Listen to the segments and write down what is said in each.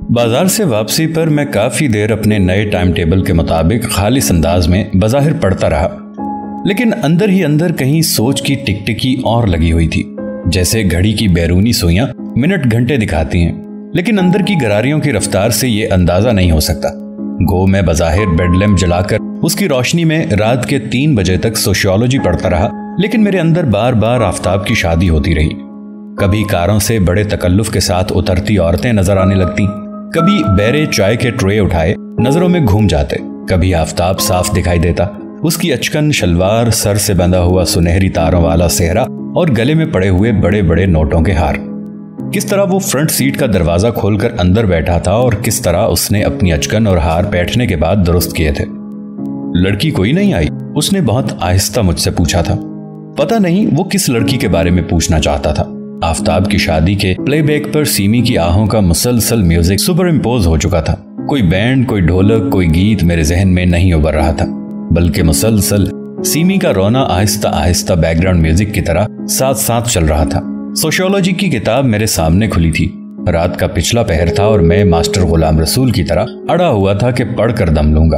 बाजार से वापसी पर मैं काफी देर अपने नए टाइम टेबल के मुताबिक खालिस अंदाज में बज़ाहिर पढ़ता रहा, लेकिन अंदर ही अंदर कहीं सोच की टिकटिकी और लगी हुई थी। जैसे घड़ी की बैरूनी सुइयां मिनट घंटे दिखाती हैं, लेकिन अंदर की गरारियों की रफ्तार से ये अंदाजा नहीं हो सकता। गो मैं बज़ाहिर बेड लैम्प जलाकर उसकी रोशनी में रात के 3 बजे तक सोशियोलॉजी पढ़ता रहा, लेकिन मेरे अंदर बार बार आफताब की शादी होती रही। कभी कारों से बड़े तकल्लुफ के साथ उतरती औरतें नजर आने लगती, कभी बैरे चाय के ट्रे उठाए नजरों में घूम जाते, कभी आफताब साफ दिखाई देता, उसकी अचकन शलवार, सर से बंधा हुआ सुनहरी तारों वाला सेहरा और गले में पड़े हुए बड़े बड़े नोटों के हार। किस तरह वो फ्रंट सीट का दरवाजा खोलकर अंदर बैठा था और किस तरह उसने अपनी अचकन और हार बैठने के बाद दुरुस्त किए थे। लड़की कोई नहीं आई? उसने बहुत आहिस्ता मुझसे पूछा था। पता नहीं वो किस लड़की के बारे में पूछना चाहता था। आफताब की शादी के प्लेबैक पर सीमी की आहों का मुसलसल म्यूजिक सुपर इम्पोज हो चुका था। कोई बैंड, कोई ढोलक, कोई गीत मेरे जहन में नहीं उभर रहा था, बल्कि मुसलसल सीमी का रोना आहिस्ता आहिस्ता बैकग्राउंड म्यूजिक की तरह साथ साथ चल रहा था। सोशियोलॉजी की किताब मेरे सामने खुली थी। रात का पिछला पहर था और मैं मास्टर गुलाम रसूल की तरह अड़ा हुआ था कि पढ़कर दम लूंगा।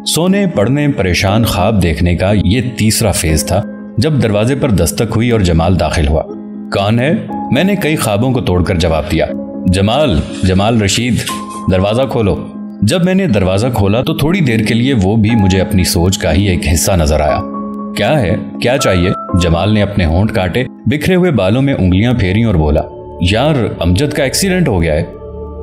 सोने, पढ़ने, परेशान ख्वाब देखने का ये तीसरा फेज था जब दरवाजे पर दस्तक हुई और जमाल दाखिल हुआ। कौन है? मैंने कई ख्वाबों को तोड़कर जवाब दिया। जमाल रशीद, दरवाजा खोलो। जब मैंने दरवाजा खोला तो थोड़ी देर के लिए वो भी मुझे अपनी सोच का ही एक हिस्सा नजर आया। क्या है, क्या चाहिए? जमाल ने अपने होंठ काटे, बिखरे हुए बालों में उंगलियां फेरी और बोला, यार अमजद का एक्सीडेंट हो गया है।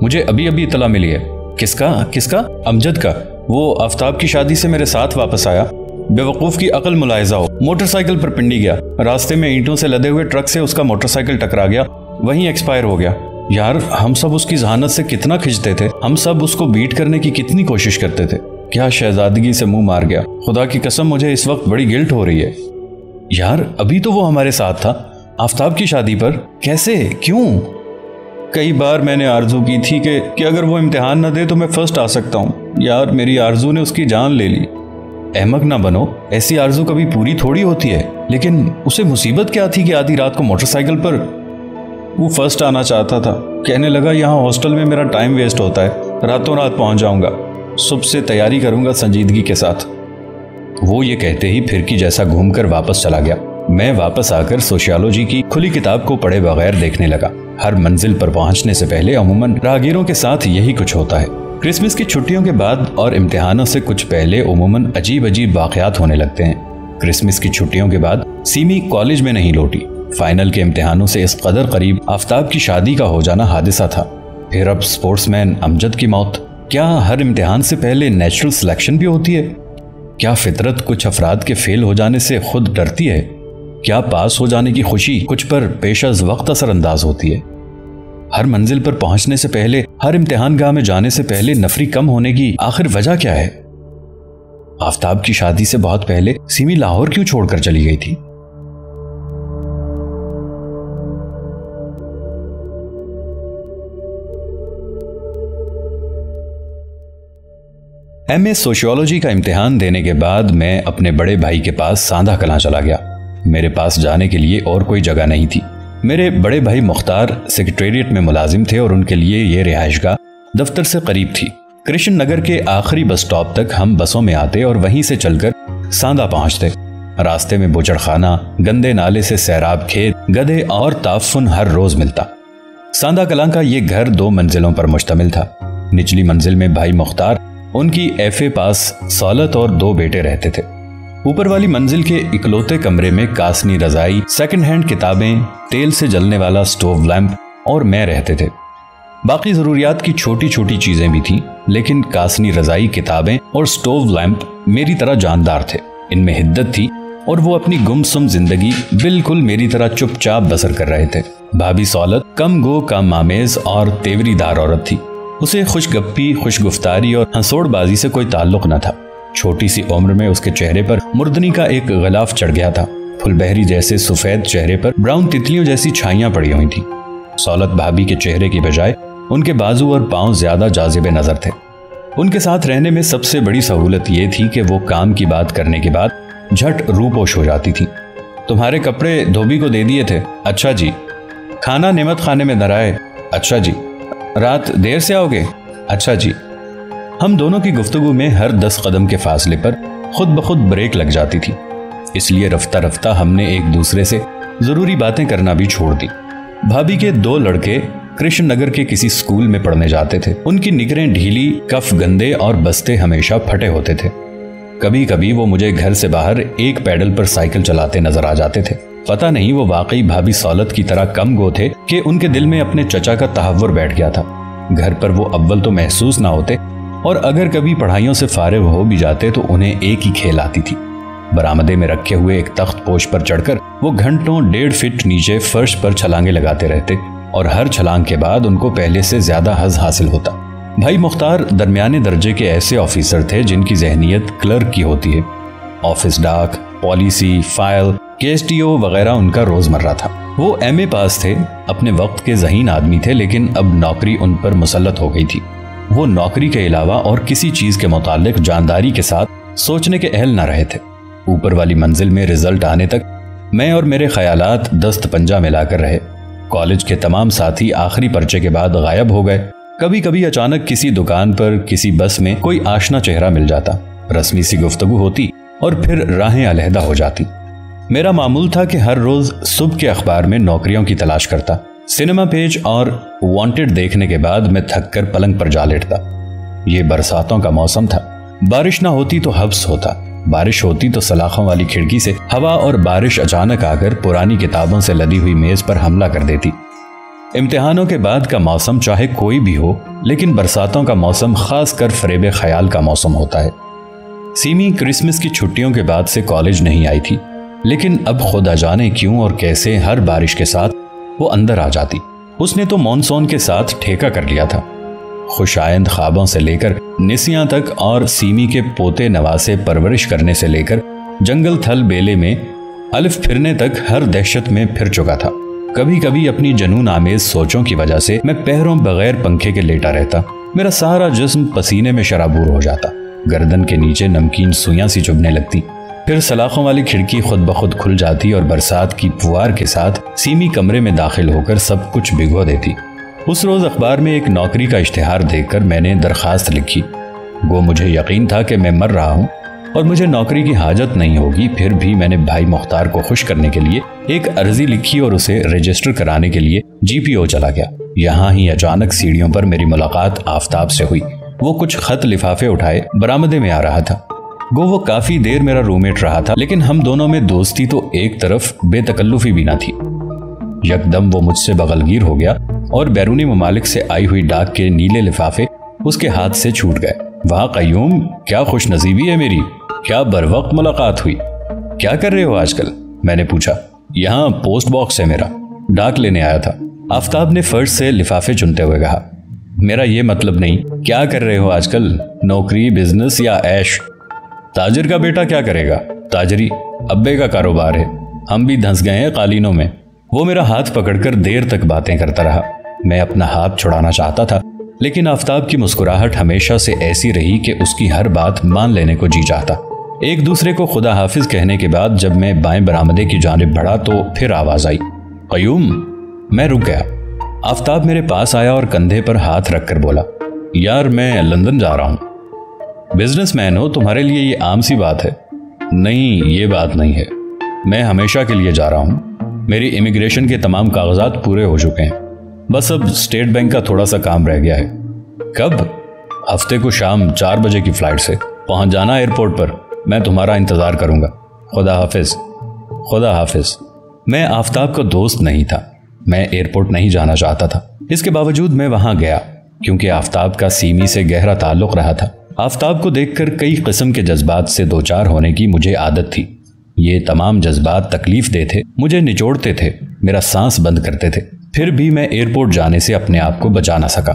मुझे अभी अभी इतला मिली है। किसका? अमजद का। वो आफताब की शादी से मेरे साथ वापस आया। बेवकूफ की अकल मुलाहिजा हो, मोटरसाइकिल पर पिंडी गया। रास्ते में ईंटों से लदे हुए ट्रक से उसका मोटरसाइकिल टकरा गया, वहीं एक्सपायर हो गया। यार हम सब उसकी जहानत से कितना खिंचते थे, हम सब उसको बीट करने की कितनी कोशिश करते थे। क्या शहजादगी से मुंह मार गया। खुदा की कसम मुझे इस वक्त बड़ी गिल्ट हो रही है। यार अभी तो वो हमारे साथ था, आफताब की शादी पर। कैसे, क्यों? कई बार मैंने आरजू की थी कि अगर वो इम्तिहान न दे तो मैं फर्स्ट आ सकता हूँ। यार मेरी आरजू ने उसकी जान ले ली। अहमक ना बनो, ऐसी आरजू कभी पूरी थोड़ी होती है। लेकिन उसे मुसीबत क्या थी कि आधी रात को मोटरसाइकिल पर वो फर्स्ट आना चाहता था। कहने लगा यहाँ हॉस्टल में मेरा टाइम वेस्ट होता है, रातों रात पहुंच जाऊंगा, सुबह से तैयारी करूंगा संजीदगी के साथ। वो ये कहते ही फिरकी जैसा घूमकर वापस चला गया। मैं वापस आकर सोशियोलॉजी की खुली किताब को पढ़े बगैर देखने लगा। हर मंजिल पर पहुंचने से पहले अमूमन राहगीरों के साथ यही कुछ होता है। क्रिसमस की छुट्टियों के बाद और इम्तिहानों से कुछ पहले अमूमन अजीब अजीब वाकयात होने लगते हैं। क्रिसमस की छुट्टियों के बाद सीमी कॉलेज में नहीं लौटी। फाइनल के इम्तिहानों से इस कदर करीब आफताब की शादी का हो जाना हादिसा था। फिर अब स्पोर्ट्समैन अमजद की मौत। क्या हर इम्तिहान से पहले नेचुरल सिलेक्शन भी होती है? क्या फितरत कुछ अफराद के फेल हो जाने से खुद डरती है? क्या पास हो जाने की खुशी कुछ पर पेश अज़ वक्त असरअंदाज होती है? हर मंजिल पर पहुंचने से पहले, हर इम्तिहान गाह में जाने से पहले नफरी कम होने की आखिर वजह क्या है? आफताब की शादी से बहुत पहले सीमी लाहौर क्यों छोड़कर चली गई थी? एमए सोशियोलॉजी का इम्तिहान देने के बाद मैं अपने बड़े भाई के पास सांधा कलां चला गया। मेरे पास जाने के लिए और कोई जगह नहीं थी। मेरे बड़े भाई मुख्तार सेक्रेटेरिएट में मुलाजिम थे और उनके लिए ये रिहाइशगाह दफ्तर से करीब थी। कृष्ण नगर के आखिरी बस स्टॉप तक हम बसों में आते और वहीं से चलकर सांदा पहुंचते। रास्ते में बुचड़खाना, गंदे नाले से सैराब खेत, गधे और ताफुन हर रोज मिलता। सांदा कलां का ये घर 2 मंजिलों पर मुश्तमिल था। निचली मंजिल में भाई मुख्तार, उनकी एफए पास सौलत और 2 बेटे रहते थे। ऊपर वाली मंजिल के इकलौते कमरे में कासनी रजाई, सेकंड हैंड किताबें, तेल से जलने वाला स्टोव लैंप और मैं रहते थे। बाकी जरूरियात की छोटी छोटी चीजें भी थीं, लेकिन कासनी रजाई, किताबें और स्टोव लैंप मेरी तरह जानदार थे। इनमें हिद्दत थी और वो अपनी गुमसुम जिंदगी बिल्कुल मेरी तरह चुपचाप बसर कर रहे थे। भाभी सौलत कम गो कम आमेज और तेवरीदार औरत थी। उसे खुशगप्पी, खुशगुफ्तारी और हंसोड़बाजी से कोई ताल्लुक न था। छोटी सी उम्र में उसके चेहरे पर मुर्दनी का एक गलाफ चढ़ गया था। फुलबहरी जैसे सफेद चेहरे पर ब्राउन तितलियों जैसी छाइयां पड़ी हुई थी। सौलत भाभी के चेहरे की बजाय उनके बाजू और पांव ज्यादा जाजिबे नजर थे। उनके साथ रहने में सबसे बड़ी सहूलत ये थी कि वो काम की बात करने के बाद झट रूपोश हो जाती थी। तुम्हारे कपड़े धोबी को दे दिए थे? अच्छा जी। खाना नेमत खाने में धराए? अच्छा जी। رات دیر سے آؤ گے؟ اچھا جی۔ ہم دونوں کی گفتگو میں ہر 10 قدم کے فاصلے پر خود بخود بریک لگ جاتی تھی، اس لیے رفتہ رفتہ ہم نے ایک دوسرے سے ضروری باتیں کرنا بھی چھوڑ دی۔ بھابھی کے 2 لڑکے کرشن نگر کے کسی سکول میں پڑھنے جاتے تھے۔ ان کی نکریں ڈھیلی، کف گندے اور بستے ہمیشہ پھٹے ہوتے تھے۔ کبھی کبھی وہ مجھے گھر سے باہر ایک پیڈل پر سائیکل چلاتے نظر آ جاتے تھے۔ پتہ نہیں وہ واقعی بھابھی سولت کی طرح کم گو تھے کہ ان کے دل میں اپنے چچا کا تحور بیٹھ گیا تھا۔ گھر پر وہ اول تو محسوس نہ ہوتے، اور اگر کبھی پڑھائیوں سے فارغ ہو بھی جاتے تو انہیں ایک ہی کھیل آتی تھی۔ برآمدے میں رکھے ہوئے ایک تخت پوش پر چڑھ کر وہ گھنٹوں 1.5 فٹ نیچے فرش پر چھلانگیں لگاتے رہتے، اور ہر چھلانگ کے بعد ان کو پہلے سے زیادہ حظ حاصل ہوتا۔ بھائی مختار درمیانے درجے کے ایسے آفیسر تھے جن کی ذہنیت کلرک کی ہوتی ہے۔ آفس ڈاک، پالیسی، فائل، KSTO وغیرہ ان کا روزمرہ تھا۔ وہ MA پاس تھے، اپنے وقت کے ذہین آدمی تھے، لیکن اب نوکری ان پر مسلط ہو گئی تھی۔ وہ نوکری کے علاوہ اور کسی چیز کے متعلق جانداری کے ساتھ سوچنے کے اہل نہ رہے تھے۔ اوپر والی منزل میں رزلٹ آنے تک میں اور میرے خیالات دست پنجہ ملا کر رہے۔ کالج کے تمام ساتھی آخری پرچے کے بعد غائب ہو گئے۔ کبھی کبھی اچانک کسی دکان پر، کسی بس میں کوئی آشنا چہرہ مل جاتا، رسمی سی گفتگو ہوتی اور پھر راہیں علیحدہ ہو جاتی۔ میرا معمول تھا کہ ہر روز صبح کے اخبار میں نوکریوں کی تلاش کرتا۔ سینما پیج اور وانٹڈ دیکھنے کے بعد میں تھک کر پلنگ پر جا لیٹتا۔ یہ برساتوں کا موسم تھا۔ بارش نہ ہوتی تو حبس ہوتا، بارش ہوتی تو سلاخوں والی کھڑکی سے ہوا اور بارش اچانک آ کر پرانی کتابوں سے لدی ہوئی میز پر حملہ کر دیتی۔ امتحانوں کے بعد کا موسم چاہے کوئی بھی ہو، لیکن برساتوں کا موسم خاص کر فریب خیال کا موسم ہوتا ہے۔ سیمی کرسمس کی چھٹیوں کے بعد سے کالج نہیں آئی تھی، لیکن اب خدا جانے کیوں اور کیسے ہر بارش کے ساتھ وہ اندر آ جاتی۔ اس نے تو مونسون کے ساتھ ٹھیکہ کر لیا تھا۔ خوش آئند خوابوں سے لے کر نسیاں تک اور سیمی کے پوتے نواسے پرورش کرنے سے لے کر جنگل تھل بیلے میں الف پھرنے تک ہر دہشت میں پھر چکا تھا۔ کبھی کبھی اپنی جنون آمیز سوچوں کی وجہ سے میں پیروں بغیر پنکھے کے لیٹا رہتا۔ میرا سارا جسم پسینے میں شرابور ہو جاتا، گردن کے نیچے نمکین سویاں سی چبھنے لگتی، پھر سلاخوں والی کھڑکی خود بخود کھل جاتی اور برسات کی پھوار کے ساتھ سیمی کمرے میں داخل ہو کر سب کچھ بھگو دیتی۔ اس روز اخبار میں ایک نوکری کا اشتہار دیکھ کر میں نے درخواست لکھی۔ وہ مجھے یقین تھا کہ میں مر رہا ہوں اور مجھے نوکری کی حاجت نہیں ہوگی، پھر بھی میں نے بھائی مختار کو خوش کرنے کے لیے ایک عرضی لکھی اور اسے رجسٹر کرانے کے لیے GPO چلا گیا۔ یہاں ہی اچانک سیڑھیوں پر میری ملاقات آفتاب سے ہوئی۔ وہ کچھ خط لفافے اٹھائے برآمدے میں آ رہا تھا۔ گو وہ کافی دیر میرا روم میٹ رہا تھا، لیکن ہم دونوں میں دوستی تو ایک طرف بے تکلفی بھی نہ تھی۔ یکدم وہ مجھ سے بغلگیر ہو گیا اور بیرونی ممالک سے آئی ہوئی ڈاک کے نیلے لفافے اس کے ہاتھ سے چھوٹ گئے۔ واہ قیوم، کیا خوش نصیبی ہے میری، کیا بروقت ملاقات ہوئی۔ کیا کر رہے ہو آج کل؟ میں نے پوچھا۔ یہاں پوسٹ باکس ہے میرا، ڈاک لینے آیا تھا، آفتاب نے فرش سے لفافے چنتے ہوئے کہا۔ میرا یہ مطلب نہیں، کیا کر رہے ہو آج کل، نوکری، بزنس یا عیش؟ تاجر کا بیٹا کیا کرے گا، تاجری ابے کا کاروبار ہے، ہم بھی دھنس گئے ہیں قالینوں میں۔ وہ میرا ہاتھ پکڑ کر دیر تک باتیں کرتا رہا۔ میں اپنا ہاتھ چھڑانا چاہتا تھا، لیکن آفتاب کی مسکراہٹ ہمیشہ سے ایسی رہی کہ اس کی ہر بات مان لینے کو جی چاہتا۔ ایک دوسرے کو خدا حافظ کہنے کے بعد جب میں بائیں برآمدے کی جانب بڑھا تو پھر آواز آئی، قیوم۔ میں رک گیا۔ آفتاب میرے پاس آیا اور کندھے پر ہاتھ رکھ کر بولا، یار میں لندن جا رہا ہوں۔ بزنس مین ہو، تمہارے لیے یہ عام سی بات ہے۔ نہیں، یہ بات نہیں ہے، میں ہمیشہ کے لیے جا رہا ہوں۔ میری امیگریشن کے تمام کاغذات پورے ہو چکے ہیں، بس اب اسٹیٹ بینک کا تھوڑا سا کام رہ گیا ہے۔ کب؟ ہفتے کو شام 4 بجے کی فلائٹ سے پہنچ جانا ایئرپورٹ پر، میں تمہارا انتظار کروں گا۔ خدا حافظ۔ خدا حافظ۔ میں آفتاب کا دوست نہیں تھا، میں ایئرپورٹ نہیں جانا چاہتا تھا، اس کے باوجود میں وہاں گیا کیونکہ آفتاب کا سیمی سے گہرا تعلق رہا تھا۔ آفتاب کو دیکھ کر کئی قسم کے جذبات سے دوچار ہونے کی مجھے عادت تھی۔ یہ تمام جذبات تکلیف دہ تھے، مجھے نچوڑتے تھے، میرا سانس بند کرتے تھے، پھر بھی میں ایئرپورٹ جانے سے اپنے آپ کو بچا نہ سکا۔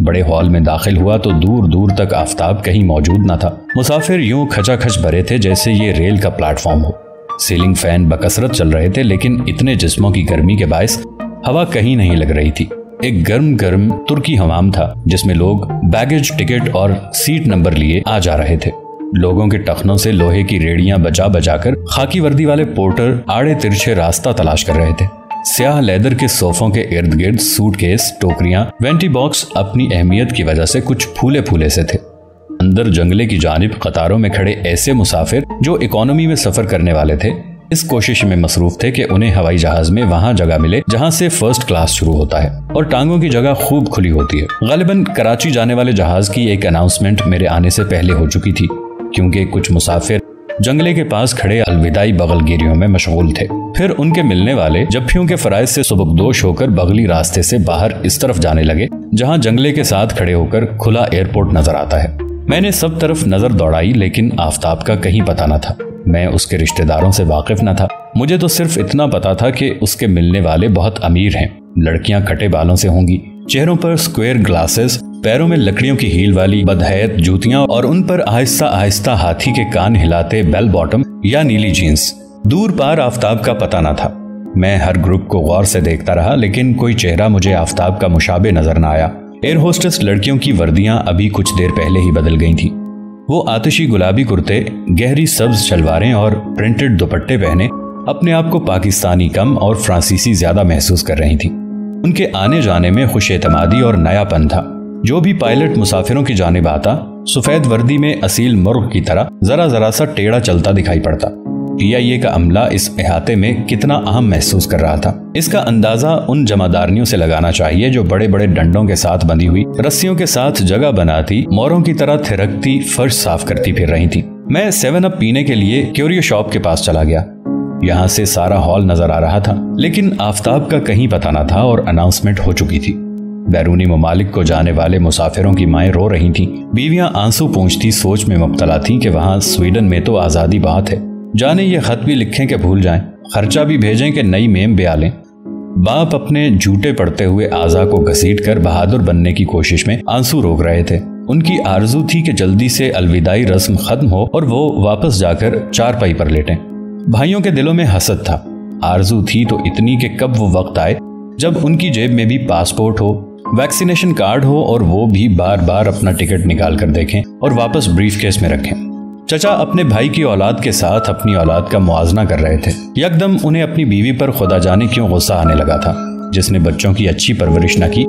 بڑے ہال میں داخل ہوا تو دور دور تک آفتاب کہیں موجود نہ تھا۔ مسافر یوں کھچا کھچ بھرے تھے جیسے یہ ریل کا پلیٹ فارم ہو۔ سیلنگ فین بکثرت چل رہے تھے، لیکن اتنے جسموں کی گرمی کے باعث ہوا کہیں نہیں لگ رہی تھی۔ ایک گرم گرم ترکی حمام تھا جس میں لوگ بیگیج، ٹکٹ اور سیٹ نمبر لیے آ جا رہے تھے۔ لوگوں کے ٹخنوں سے لوہے کی ریڑیاں بجا بجا کر خاکی وردی والے پورٹر آڑے ترچھے راستہ تلاش کر رہے تھے۔ स्याह लेदर के सोफों के इर्द गिर्द सूटकेस, टोकरियां, वेंटी बॉक्स अपनी अहमियत की वजह से कुछ फूले फूले से थे। अंदर जंगले की जानिब कतारों में खड़े ऐसे मुसाफिर जो इकोनॉमी में सफर करने वाले थे, इस कोशिश में मसरूफ थे कि उन्हें हवाई जहाज में वहां जगह मिले जहां से फर्स्ट क्लास शुरू होता है और टांगों की जगह खूब खुली होती है। गालिबन कराची जाने वाले जहाज की एक अनाउंसमेंट मेरे आने से पहले हो चुकी थी, क्योंकि कुछ मुसाफिर जंगले के पास खड़े अलविदाई बगलगिरियों में मशगूल थे। फिर उनके मिलने वाले जफ्फियों के फराइज से सुबकदोश होकर बगली रास्ते से बाहर इस तरफ जाने लगे जहां जंगले के साथ खड़े होकर खुला एयरपोर्ट नजर आता है। मैंने सब तरफ नजर दौड़ाई, लेकिन आफताब का कहीं पता न था। मैं उसके रिश्तेदारों से वाकिफ न था। मुझे तो सिर्फ इतना पता था कि उसके मिलने वाले बहुत अमीर हैं। लड़कियां कटे बालों से होंगी, चेहरों पर स्क्वायर ग्लासेस, पैरों में लकड़ियों की हील वाली बदहैयत जूतियां और उन पर आहिस्ता आहिस्ता हाथी के कान हिलाते बेल बॉटम या नीली जीन्स। दूर पार आफताब का पता न था। मैं हर ग्रुप को गौर से देखता रहा, लेकिन कोई चेहरा मुझे आफताब का मुशाबे नजर न आया। एयर होस्टेस लड़कियों की वर्दियां अभी कुछ देर पहले ही बदल गई थी। वो आतिशी गुलाबी कुर्ते, गहरी सब्ज शलवारें और प्रिंटेड दुपट्टे पहने अपने आप को पाकिस्तानी कम और फ्रांसीसी ज्यादा महसूस कर रही थी। उनके आने जाने में खुशएतमादी और नयापन था। जो भी पायलट मुसाफिरों की जानिब आता, सफेद वर्दी में असील मुर्ग की तरह जरा जरा सा टेढ़ा चलता दिखाई पड़ता। PIA का अमला इस इहाते में कितना अहम महसूस कर रहा था, इसका अंदाजा उन जमादारनियों से लगाना चाहिए जो बड़े बड़े डंडों के साथ बंधी हुई रस्सियों के साथ जगह बनाती मोरों की तरह थिरकती फर्श साफ करती फिर रही थी। मैं 7 अप पीने के लिए क्यूरियो शॉप के पास चला गया। यहाँ से सारा हॉल नजर आ रहा था, लेकिन आफताब का कहीं पता न था और अनाउंसमेंट हो चुकी थी। बैरूनी ममालिक को जाने वाले मुसाफिरों की माएं रो रही थीं, बीवियां आंसू पोंछती सोच में मुब्तला थीं कि वहां स्वीडन में तो आजादी बात है, जाने ये खत भी लिखें कि भूल जाएं, खर्चा भी भेजें कि नई मेम ब्या लें। बाप अपने झूठे पड़ते हुए आजा को घसीट कर बहादुर बनने की कोशिश में आंसू रोक रहे थे। उनकी आरजू थी कि जल्दी से अलविदाई रस्म खत्म हो और वो वापस जाकर चारपाई पर लेटें। भाइयों के दिलों में हसद था। आरजू थी तो इतनी कि कब वो वक्त आए जब उनकी जेब में भी पासपोर्ट हो, वैक्सीनेशन कार्ड हो और वो भी बार बार अपना टिकट निकाल कर देखें और वापस ब्रीफकेस में रखें। चचा अपने भाई की औलाद के साथ अपनी औलाद का मुआवजा कर रहे थे। यकदम उन्हें अपनी बीवी पर खुदा जाने क्यों गुस्सा आने लगा था, जिसने बच्चों की अच्छी परवरिश न की,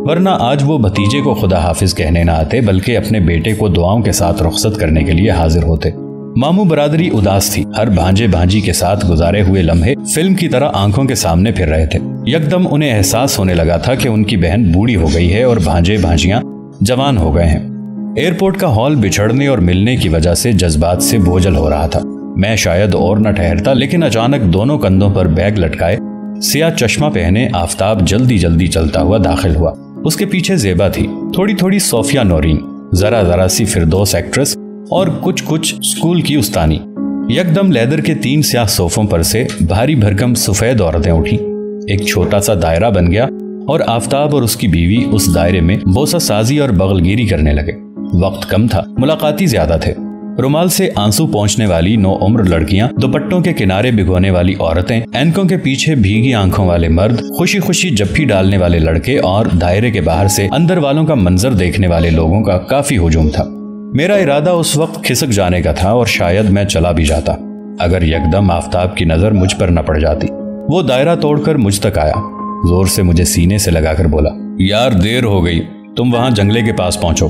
वरना आज वो भतीजे को खुदा हाफिज कहने न आते, बल्कि अपने बेटे को दुआओं के साथ रुखसत करने के लिए हाजिर होते। मामू बरादरी उदास थी। हर भांजे भांजी के साथ गुजारे हुए लम्हे फिल्म की तरह आंखों के सामने फिर रहे थे। यकदम उन्हें एहसास होने लगा था कि उनकी बहन बूढ़ी हो गई है और भांजे भांजियां जवान हो गए हैं। एयरपोर्ट का हॉल बिछड़ने और मिलने की वजह से जज्बात से बोझल हो रहा था। मैं शायद और न ठहरता, लेकिन अचानक दोनों कंधों पर बैग लटकाए सियाह चश्मा पहने आफताब जल्दी जल्दी चलता हुआ दाखिल हुआ। उसके पीछे जेबा थी, थोड़ी थोड़ी सोफिया नौरीन, जरा जरा सी फिरदौस एक्ट्रेस और कुछ कुछ स्कूल की उस्तानी। यकदम लेदर के 3 स्याह सोफों पर से भारी भरकम सफेद औरतें उठी। एक छोटा सा दायरा बन गया और आफताब और उसकी बीवी उस दायरे में बोसा साजी और बगलगिरी करने लगे। वक्त कम था, मुलाकाती ज्यादा थे। रुमाल से आंसू पहुंचने वाली 9 उम्र लड़कियां, दुपट्टों के किनारे भिगोने वाली औरतें, एनकों के पीछे भीगी आंखों वाले मर्द, खुशी खुशी जफ्फी डालने वाले लड़के और दायरे के बाहर से अंदर वालों का मंजर देखने वाले लोगों का काफी हुजूम था। मेरा इरादा उस वक्त खिसक जाने का था और शायद मैं चला भी जाता अगर यकदम आफताब की नजर मुझ पर न पड़ जाती। वो दायरा तोड़कर मुझ तक आया, जोर से मुझे सीने से लगाकर बोला, यार देर हो गई, तुम वहां जंगले के पास पहुंचो।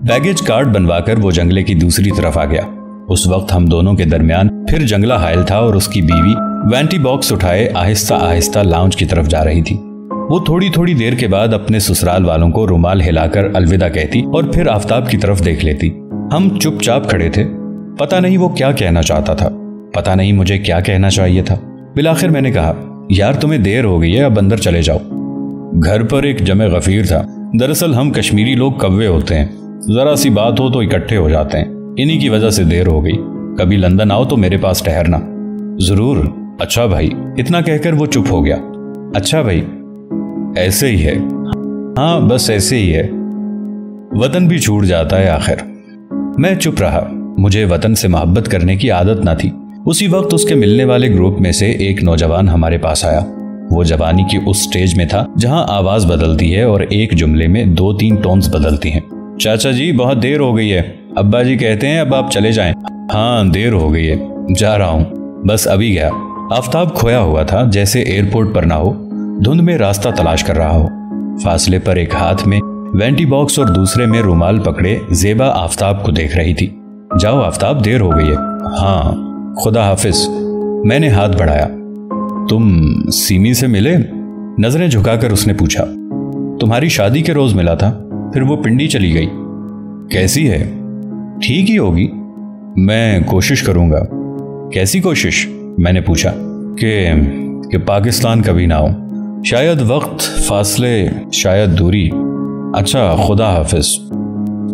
बैगेज कार्ड बनवाकर वो जंगले की दूसरी तरफ आ गया। उस वक्त हम दोनों के दरमियान फिर जंगला हायल था और उसकी बीवी वेंटी बॉक्स उठाए आहिस्ता आहिस्ता लाउंज की तरफ जा रही थी। वो थोड़ी थोड़ी देर के बाद अपने ससुराल वालों को रुमाल हिलाकर अलविदा कहती और फिर आफताब की तरफ देख लेती। हम चुपचाप खड़े थे। पता नहीं वो क्या कहना चाहता था, पता नहीं मुझे क्या कहना चाहिए था। बिलाखिर मैंने कहा, यार तुम्हें देर हो गई है, अब अंदर चले जाओ। घर पर एक जमे गफीर था। दरअसल हम कश्मीरी लोग कव्वे होते हैं, जरा सी बात हो तो इकट्ठे हो जाते हैं। इन्हीं की वजह से देर हो गई। कभी लंदन आओ तो मेरे पास ठहरना। जरूर। अच्छा भाई। इतना कहकर वो चुप हो गया। अच्छा भाई, ऐसे ही है। हाँ बस ऐसे ही है, वतन भी छूट जाता है आखिर। मैं चुप रहा। मुझे वतन से मोहब्बत करने की आदत न थी। उसी वक्त उसके मिलने वाले ग्रुप में से एक नौजवान हमारे पास आया। वो जवानी की उस स्टेज में था जहां आवाज बदलती है और एक जुमले में 2-3 टोन्स बदलती हैं। चाचा जी बहुत देर हो गई है, अब्बा जी कहते हैं अब आप चले जाएं। हाँ देर हो गई है, जा रहा हूँ, बस अभी गया। आफताब खोया हुआ था, जैसे एयरपोर्ट पर ना हो, धुंध में रास्ता तलाश कर रहा हो। फासले पर एक हाथ में वेंटी बॉक्स और दूसरे में रुमाल पकड़े जेबा आफताब को देख रही थी। जाओ आफताब, देर हो गई है। हाँ, खुदा हाफिज। मैंने हाथ बढ़ाया। तुम सीमी से मिले? नजरें झुकाकर उसने पूछा। तुम्हारी शादी के रोज मिला था, फिर वो पिंडी चली गई। कैसी है? ठीक ही होगी। मैं कोशिश करूंगा। कैसी कोशिश? मैंने पूछा। कि पाकिस्तान कभी ना हो। शायद वक्त, फासले, शायद दूरी। अच्छा, खुदा हाफिज।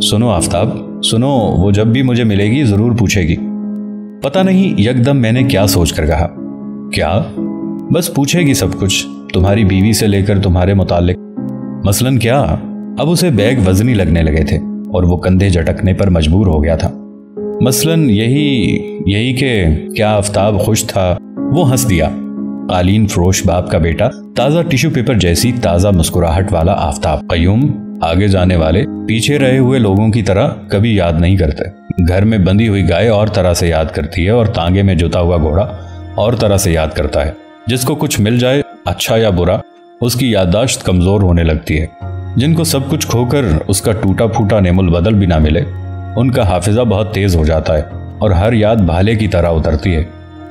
सुनो आफताब, सुनो, वो जब भी मुझे मिलेगी जरूर पूछेगी। पता नहीं यकदम मैंने क्या सोचकर कहा। क्या? बस पूछेगी सब कुछ, तुम्हारी बीवी से लेकर तुम्हारे मुतालिक। मसलन क्या? अब उसे बैग वजनी लगने लगे थे और वो कंधे झटकने पर मजबूर हो गया था। मसलन यही कि क्या आफताब खुश था? वो हंस दिया। कालीन फरोश बाप का बेटा, ताजा टिश्यू पेपर जैसी ताजा मुस्कुराहट वाला आफताब। कयूम, आगे जाने वाले पीछे रहे हुए लोगों की तरह कभी याद नहीं करते। घर में बंधी हुई गाय और तरह से याद करती है और तांगे में जुता हुआ घोड़ा और तरह से याद करता है। जिसको कुछ मिल जाए, अच्छा या बुरा, उसकी याददाश्त कमजोर होने लगती है। जिनको सब कुछ खोकर उसका टूटा फूटा नेमुल बदल भी ना मिले, उनका हाफिजा बहुत तेज हो जाता है और हर याद भाले की तरह उतरती है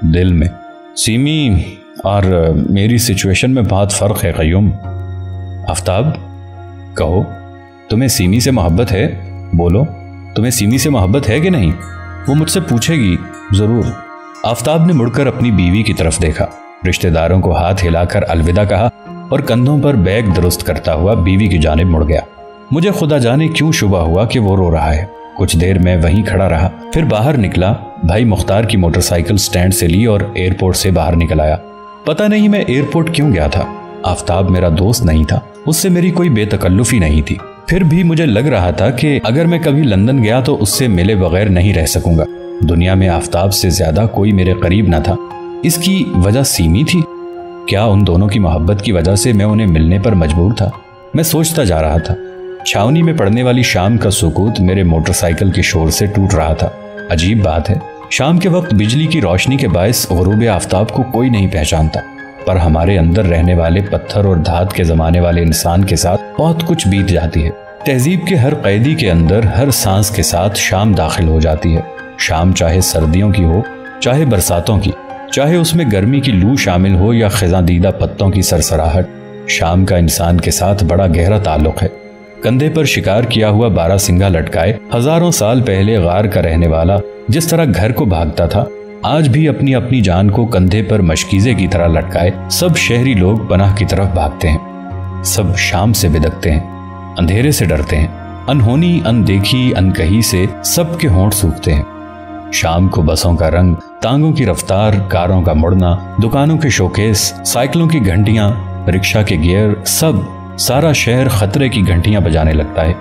दिल में। सीमी और मेरी सिचुएशन में बहुत फर्क है कयूम। आफताब, कहो, तुम्हें सीमी से मोहब्बत है? बोलो, तुम्हें सीमी से मोहब्बत है कि नहीं? वो मुझसे पूछेगी जरूर। आफताब ने मुड़कर अपनी बीवी की तरफ देखा, रिश्तेदारों को हाथ हिलाकर अलविदा कहा और कंधों पर बैग दुरुस्त करता हुआ बीवी की जानिब मुड़ गया। मुझे खुदा जाने क्यों शुबा हुआ कि वो रो रहा है। कुछ देर मैं वहीं खड़ा रहा, फिर बाहर निकला। भाई मुख्तार की मोटरसाइकिल स्टैंड से ली और एयरपोर्ट से बाहर निकल आया। पता नहीं मैं एयरपोर्ट क्यों गया था। आफताब मेरा दोस्त नहीं था, उससे मेरी कोई बेतकल्लुफी नहीं थी। फिर भी मुझे लग रहा था कि अगर मैं कभी लंदन गया तो उससे मिले बगैर नहीं रह सकूंगा। दुनिया में आफताब से ज्यादा कोई मेरे करीब न था। इसकी वजह सीमी थी? क्या उन दोनों की मोहब्बत की वजह से मैं उन्हें मिलने पर मजबूर था? मैं सोचता जा रहा था। छावनी में पड़ने वाली शाम का सुकूत मेरे मोटरसाइकिल के शोर से टूट रहा था। अजीब बात है, शाम के वक्त बिजली की रोशनी के बायस गुरूब आफताब को कोई नहीं पहचानता, पर हमारे अंदर रहने वाले पत्थर और धात के जमाने वाले इंसान के साथ बहुत कुछ बीत जाती है। तहजीब के हर कैदी के अंदर हर सांस के साथ शाम दाखिल हो जाती है। शाम चाहे सर्दियों की हो, चाहे बरसातों की, चाहे उसमें गर्मी की लू शामिल हो या खिजादीदा पत्तों की सरसराहट, शाम का इंसान के साथ बड़ा गहरा ताल्लुक है। कंधे पर शिकार किया हुआ बारहसिंगा लटकाए हजारों साल पहले गार का रहने वाला जिस तरह घर को भागता था, आज भी अपनी अपनी जान को कंधे पर मशकीजे की तरह लटकाए सब शहरी लोग पनाह की तरफ भागते हैं। सब शाम से बिदकते हैं, अंधेरे से डरते हैं। अनहोनी, अनदेखी, अनकही से सबके होंठ सूखते हैं। शाम को बसों का रंग, तांगों की रफ्तार, कारों का मुड़ना, दुकानों के शोकेस, साइकिलों की घंटियां, रिक्शा के गियर, सारा शहर खतरे की घंटियां बजाने लगता है।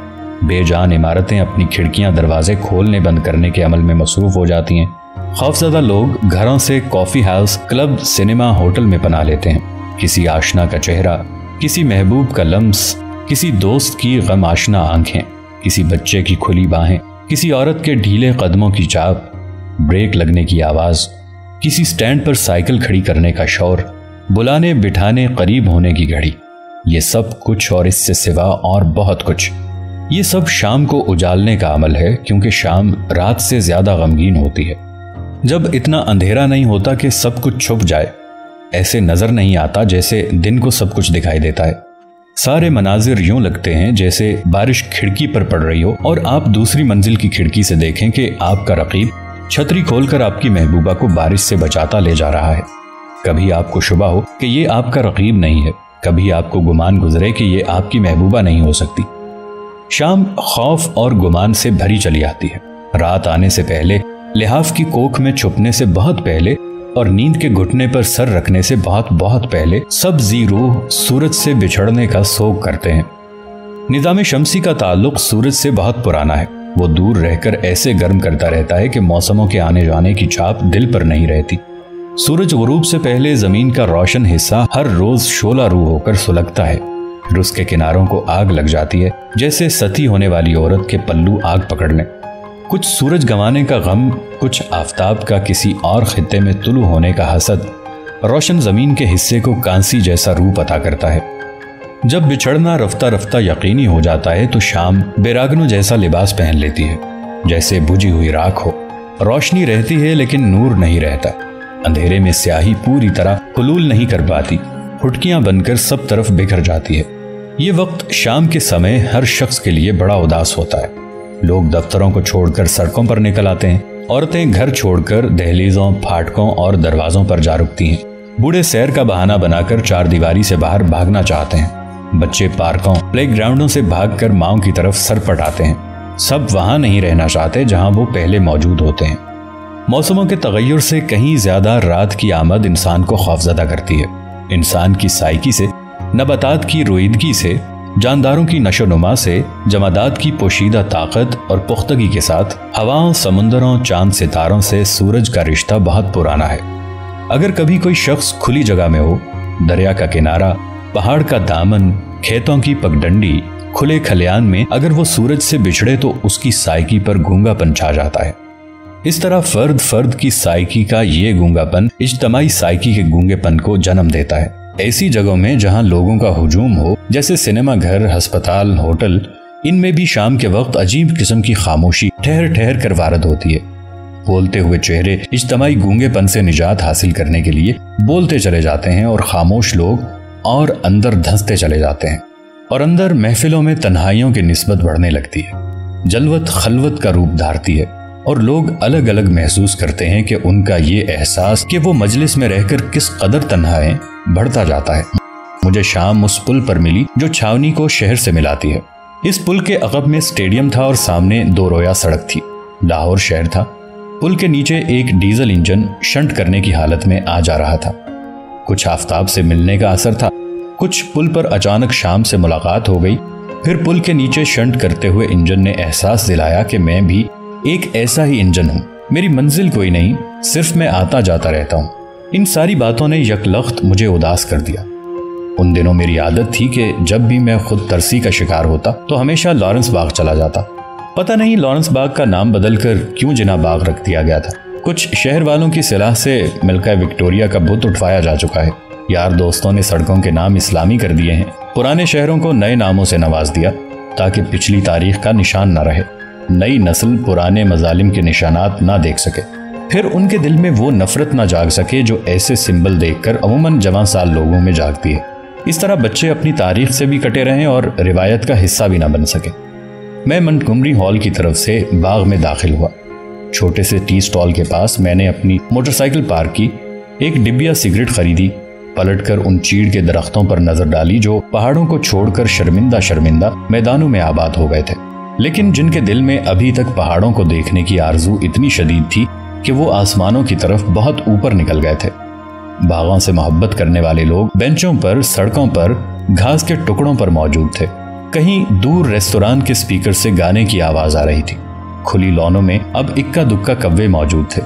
बेजान इमारतें अपनी खिड़कियां दरवाजे खोलने बंद करने के अमल में मसरूफ हो जाती हैं। खौफजदा लोग घरों से coffee house, club, cinema, hotel में पनाह लेते हैं। किसी आशना का चेहरा, किसी महबूब का लम्स, किसी दोस्त की गम आशना आंखें, किसी बच्चे की खुली बाहें, किसी औरत के ढीले कदमों की चाप, ब्रेक लगने की आवाज, किसी स्टैंड पर साइकिल खड़ी करने का शोर, बुलाने बिठाने करीब होने की घड़ी। ये सब कुछ और इससे सिवा और बहुत कुछ, ये सब शाम को उजालने का अमल है, क्योंकि शाम रात से ज्यादा गमगीन होती है। जब इतना अंधेरा नहीं होता कि सब कुछ छुप जाए, ऐसे नजर नहीं आता जैसे दिन को सब कुछ दिखाई देता है। सारे मनाजिर यूं लगते हैं जैसे बारिश खिड़की पर पड़ रही हो और आप दूसरी मंजिल की खिड़की से देखें कि आपका रकीब छतरी खोलकर आपकी महबूबा को बारिश से बचाता ले जा रहा है। कभी आपको शुबा हो कि ये आपका रकीब नहीं है, कभी आपको गुमान गुजरे कि ये आपकी महबूबा नहीं हो सकती। शाम खौफ और गुमान से भरी चली आती है। रात आने से पहले, लिहाफ की कोख में छुपने से बहुत पहले और नींद के घुटने पर सर रखने से बहुत बहुत पहले सब जी रूह सूरज से बिछड़ने का सोग करते हैं। निज़ाम शमसी का ताल्लुक सूरज से बहुत पुराना है। वो दूर रहकर ऐसे गर्म करता रहता है कि मौसमों के आने जाने की छाप दिल पर नहीं रहती। सूरज गुरूब से पहले जमीन का रोशन हिस्सा हर रोज शोला रू होकर सुलगता है। फिर उसके किनारों को आग लग जाती है, जैसे सती होने वाली औरत के पल्लू आग पकड़ लें। कुछ सूरज गंवाने का गम, कुछ आफताब का किसी और खित्ते में तुलू होने का हसद, रोशन जमीन के हिस्से को कांसी जैसा रूप अता करता है। जब बिछड़ना रफ्ता रफ्ता यकीनी हो जाता है तो शाम बेरागनों जैसा लिबास पहन लेती है, जैसे बुझी हुई राख हो। रोशनी रहती है लेकिन नूर नहीं रहता। अंधेरे में स्याही पूरी तरह हुलूल नहीं कर पाती, फुटकियां बनकर सब तरफ बिखर जाती है। ये वक्त शाम के समय हर शख्स के लिए बड़ा उदास होता है। लोग दफ्तरों को छोड़कर सड़कों पर निकल आते हैं। औरतें घर छोड़कर दहलीजों, फाटकों और दरवाजों पर जा रुकती हैं। बूढ़े सैर का बहाना बनाकर चारदीवारी से बाहर भागना चाहते हैं। बच्चे पार्कों, प्लेग्राउंडों से भागकर माओं की तरफ सर पटाते हैं। सब वहां नहीं रहना चाहते जहां वो पहले मौजूद होते हैं। मौसमों के तगय्युर से कहीं ज्यादा रात की आमद इंसान को खौफजदा करती है। इंसान की साइकी से, नबातात की रोईदगी से, जानदारों की नशोनुमा से, जमादात की पोशीदा ताकत और पुख्तगी के साथ हवाओं, समुंदरों, चांद सितारों से सूरज का रिश्ता बहुत पुराना है। अगर कभी कोई शख्स खुली जगह में हो, दरिया का किनारा, पहाड़ का दामन, खेतों की पगडंडी, खुले खलियान में अगर वो सूरज से बिछड़े तो उसकी साइकी पर गूंगापन छा जाता है। इस तरह फर्द फर्द की साइकी का ये गूंगापन इज्तमाई साइकी के गूंगेपन को जन्म देता है। ऐसी जगहों में जहां लोगों का हुजूम हो, जैसे सिनेमा घर, अस्पताल, होटल, इनमें भी शाम के वक्त अजीब किस्म की खामोशी ठहर ठहर कर वारद होती है। बोलते हुए चेहरे इज्तमाई गूंगेपन से निजात हासिल करने के लिए बोलते चले जाते हैं और खामोश लोग और अंदर धंसते चले जाते हैं। और अंदर महफिलों में तन्हाइयों की निस्बत बढ़ने लगती है। जलवत खलवत का रूप धारती है और लोग अलग अलग महसूस करते हैं कि उनका ये एहसास कि वो मजलिस में रहकर किस कदर तन्हा है बढ़ता जाता है। मुझे शाम उस पुल पर मिली जो छावनी को शहर से मिलाती है। इस पुल के अगब में स्टेडियम था और सामने दो रोया सड़क थी। लाहौर शहर था। पुल के नीचे एक डीजल इंजन शंट करने की हालत में आ जा रहा था। कुछ आफताब से मिलने का असर था, कुछ पुल पर अचानक शाम से मुलाकात हो गई। फिर पुल के नीचे शंट करते हुए इंजन ने एहसास दिलाया कि मैं भी एक ऐसा ही इंजन हूँ। मेरी मंजिल कोई नहीं, सिर्फ मैं आता जाता रहता हूँ। इन सारी बातों ने यकलख्त मुझे उदास कर दिया। उन दिनों मेरी आदत थी कि जब भी मैं खुद तरसी का शिकार होता तो हमेशा लॉरेंस बाग चला जाता। पता नहीं लॉरेंस बाग का नाम बदलकर क्यों जिना बाग रख दिया गया था। कुछ शहर वालों की सलाह से मिल्का विक्टोरिया का बुत उठवाया जा चुका है। यार दोस्तों ने सड़कों के नाम इस्लामी कर दिए हैं। पुराने शहरों को नए नामों से नवाज दिया ताकि पिछली तारीख का निशान न रहे, नई नस्ल पुराने मजालिम के निशानात ना देख सके, फिर उनके दिल में वो नफरत ना जाग सके जो ऐसे सिंबल देखकर अमूमन जवां साल लोगों में जागती है। इस तरह बच्चे अपनी तारीख से भी कटे रहें और रिवायत का हिस्सा भी ना बन सके। मैं मंटगोमरी हॉल की तरफ से बाग में दाखिल हुआ। छोटे से टी स्टॉल के पास मैंने अपनी मोटरसाइकिल पार्क की, एक डिब्बिया सिगरेट खरीदी, पलटकर उन चीड़ के दरख्तों पर नजर डाली जो पहाड़ों को छोड़कर शर्मिंदा शर्मिंदा मैदानों में आबाद हो गए थे, लेकिन जिनके दिल में अभी तक पहाड़ों को देखने की आरजू इतनी शदीद थी कि वो आसमानों की तरफ बहुत ऊपर निकल गए थे। बागों से मोहब्बत करने वाले लोग बेंचों पर, सड़कों पर, घास के टुकड़ों पर मौजूद थे। कहीं दूर रेस्तोरां के स्पीकर से गाने की आवाज आ रही थी। खुली लॉनों में अब इक्का दुक्का कव्वे मौजूद थे।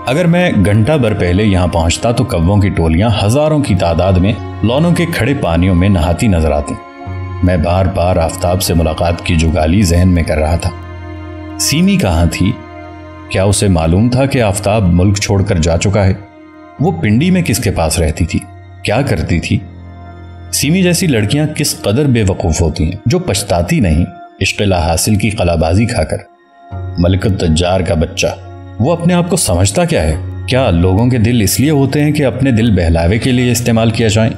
अगर मैं घंटा भर पहले यहाँ पहुंचता तो कव्वों की टोलियां हजारों की तादाद में लॉनों के खड़े पानियों में नहाती नजर आती। मैं बार बार आफताब से मुलाकात की जुगाली जहन में कर रहा था। सीमी कहाँ थी? क्या उसे मालूम था कि आफताब मुल्क छोड़कर जा चुका है? वो पिंडी में किसके पास रहती थी? क्या करती थी? सीमी जैसी लड़कियां किस कदर बेवकूफ होती हैं जो पछताती नहीं इश्क़ हासिल की कलाबाजी खाकर। मलिक तज्जार का बच्चा, वो अपने आप को समझता क्या है? क्या लोगों के दिल इसलिए होते हैं कि अपने दिल बहलावे के लिए इस्तेमाल किया जाए?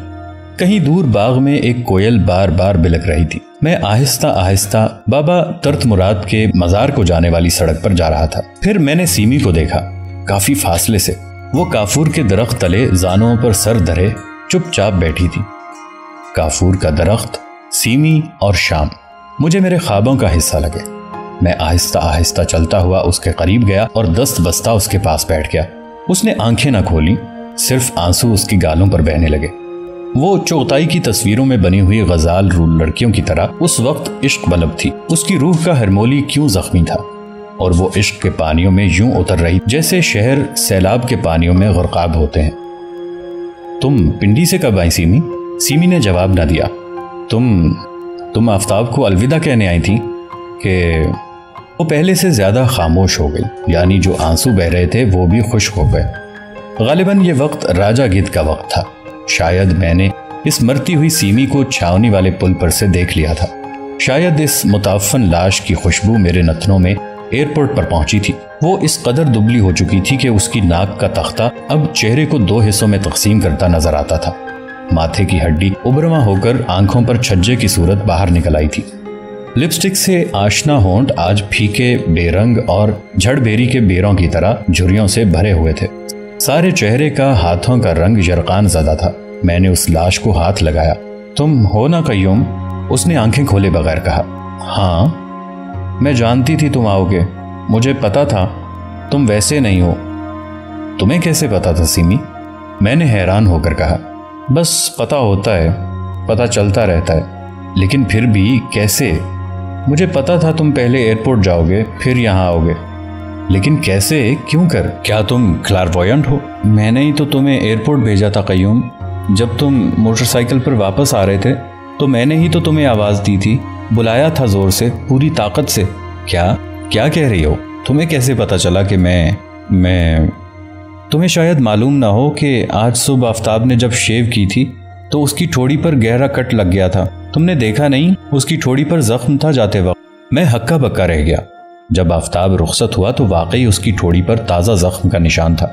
कहीं दूर बाग में एक कोयल बार बार बिलक रही थी। मैं आहिस्ता आहिस्ता बाबा तर्त मुराद के मजार को जाने वाली सड़क पर जा रहा था। फिर मैंने सीमी को देखा, काफी फासले से। वो काफूर के दरख्त तले जानों पर सर धरे चुपचाप बैठी थी। काफूर का दरख्त, सीमी और शाम मुझे मेरे ख्वाबों का हिस्सा लगे। मैं आहिस्ता आहिस्ता चलता हुआ उसके करीब गया और दस्त बस्ता उसके पास बैठ गया। उसने आंखें न खोली, सिर्फ आंसू उसकी गालों पर बहने लगे। वो चौथाई की तस्वीरों में बनी हुई गजाल रूल लड़कियों की तरह उस वक्त इश्क बलब थी। उसकी रूह का हरमोली क्यों जख्मी था और वो इश्क के पानियों में यूं उतर रही जैसे शहर सैलाब के पानियों में गरकाब होते हैं। तुम पिंडी से कब आई सीमी? सीमी ने जवाब न दिया। तुम आफताब को अलविदा कहने आई थी कि वो पहले से ज्यादा खामोश हो गई, यानी जो आंसू बह रहे थे वो भी खुश्क हो गए। غالباً یہ وقت راجہ گیت کا وقت تھا۔ شاید میں نے اس مرتی ہوئی سیمی کو چھاونی والے پل پر سے دیکھ لیا تھا۔ شاید اس متعفن لاش کی خوشبو میرے نتنوں میں ایئرپورٹ پر پہنچی تھی۔ وہ اس قدر دبلی ہو چکی تھی کہ اس کی ناک کا تختہ اب چہرے کو 2 حصوں میں تقسیم کرتا نظر آتا تھا۔ ماتھے کی ہڈی ابرواں ہو کر آنکھوں پر چھجے کی صورت باہر نکل آئی تھی۔ لپسٹک سے آشنا ہونٹ آج پھیکے بے رنگ اور جھڑ بیری کے بیروں کی طرح جھریوں سے بھرے ہوئے تھے۔ سارے چہرے کا ہاتھوں کا رنگ یرقان زدہ تھا۔ میں نے اس لاش کو ہاتھ لگایا۔ تم ہو نا قیوم؟ اس نے آنکھیں کھولے بغیر کہا۔ ہاں، میں جانتی تھی تم آؤ گے، مجھے پتا تھا تم ویسے نہیں ہو۔ تمہیں کیسے پتا تھا سیمی؟ میں نے حیران ہو کر کہا۔ بس پتا ہوتا ہے، پتا چلتا رہتا ہے، لیکن پھر بھی کیسے؟ مجھے پتا تھا تم پہلے ایئرپورٹ جاؤ گے پھر یہاں آؤ گے، لیکن کیسے، کیوں کر؟ کیا تم کلاروائنٹ ہو؟ میں نے ہی تو تمہیں ایئرپورٹ بھیجا تھا قیوم۔ جب تم موٹر سائیکل پر واپس آ رہے تھے تو میں نے ہی تو تمہیں آواز دی تھی، بلایا تھا زور سے، پوری طاقت سے۔ کیا کہہ رہی ہو؟ تمہیں کیسے پتا چلا کہ میں تمہیں شاید معلوم نہ ہو کہ آج صبح آفتاب نے جب شیو کی تھی تو اس کی ٹھوڑی پر گہرا کٹ لگ گیا تھا۔ تم نے دیکھا نہیں؟ اس کی ٹھوڑی پر زخم تھا جاتے وقت۔ میں ہکا بکا رہ گیا۔ جب آفتاب رخصت ہوا تو واقعی اس کی ٹھوڑی پر تازہ زخم کا نشان تھا۔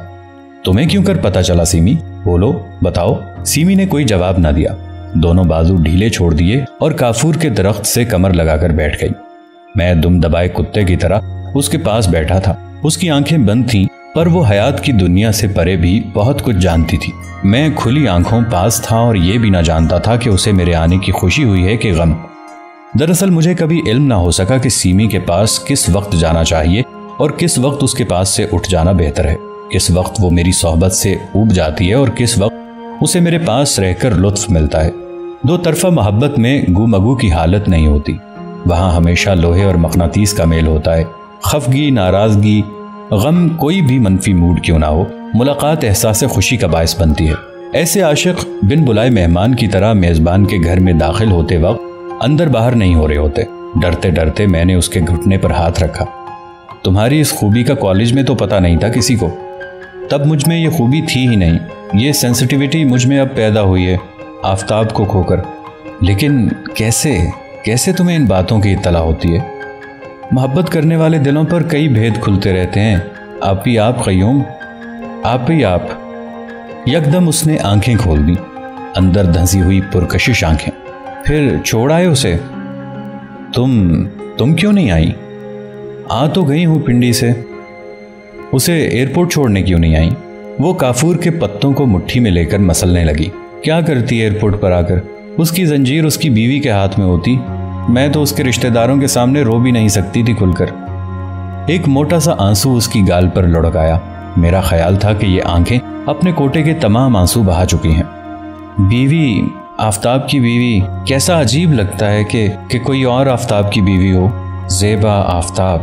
تمہیں کیوں کر پتا چلا سیمی؟ بولو، بتاؤ۔ سیمی نے کوئی جواب نہ دیا، دونوں بازو ڈھیلے چھوڑ دیے اور کافور کے درخت سے کمر لگا کر بیٹھ گئی۔ میں دم دبائے کتے کی طرح اس کے پاس بیٹھا تھا۔ اس کی آنکھیں بند تھیں، پر وہ حیات کی دنیا سے پرے بھی بہت کچھ جانتی تھی۔ میں کھلی آنکھوں پاس تھا اور یہ بھی نہ جانتا تھا کہ اسے میرے آنے کی خوشی ہوئی ہے کہ غم۔ دراصل مجھے کبھی علم نہ ہو سکا کہ سیمی کے پاس کس وقت جانا چاہیے اور کس وقت اس کے پاس سے اٹھ جانا بہتر ہے، کس وقت وہ میری صحبت سے اوب جاتی ہے اور کس وقت اسے میرے پاس رہ کر لطف ملتا ہے۔ دو طرفہ محبت میں گو مگو کی حالت نہیں ہوتی، وہاں ہمیشہ لوہے اور مغناطیس کا میل ہوتا ہے۔ خفگی، ناراضگی، غم، کوئی بھی منفی موڈ کیوں نہ ہو، ملاقات احساس خوشی کا باعث بنتی ہے۔ ایسے عاشق بن بلائے مہمان کی طرح میزبان کے گھر میں داخل ہوتے وقت اندر باہر نہیں ہو رہے ہوتے۔ ڈرتے ڈرتے میں نے اس کے گھٹنے پر ہاتھ رکھا۔ تمہاری اس خوبی کا کالج میں تو پتہ نہیں تھا کسی کو، تب مجھ میں یہ خوبی تھی ہی نہیں۔ یہ سینسٹیویٹی مجھ میں اب پیدا ہوئی ہے آفتاب کو کھو کر، لیکن کیسے تمہیں ان باتوں کی اطلاع ہوتی ہے؟ محبت کرنے والے دلوں پر کئی بھید کھلتے رہتے ہیں۔ آپ ہی آپ قیوم، آپ ہی آپ۔ یکدم اس نے آنکھیں کھول دی، اندر دھنسی ہوئی پرکشش آنکھیں۔ پھر چھوڑ آئے اسے؟ تم کیوں نہیں آئی؟ آ تو گئی ہوں پنڈی سے، اسے ایئرپورٹ چھوڑنے کیوں نہیں آئی؟ وہ کافور کے پتوں کو مٹھی میں لے کر مسلنے لگی۔ کیا کرتی ایئرپورٹ پر آ کر؟ اس کی زنجیر اس کی بیوی کے ہاتھ میں ہوتی، میں تو اس کے رشتہ داروں کے سامنے رو بھی نہیں سکتی تھی کھل کر۔ ایک موٹا سا آنسو اس کی گال پر لڑک آیا۔ میرا خیال تھا کہ یہ آنکھیں اپنے کوٹے کے تمام آنسو بہا چکی ہیں۔ بیوی، آفتاب کی بیوی، کیسا عجیب لگتا ہے کہ کوئی اور آفتاب کی بیوی ہو۔ زیبا، آفتاب۔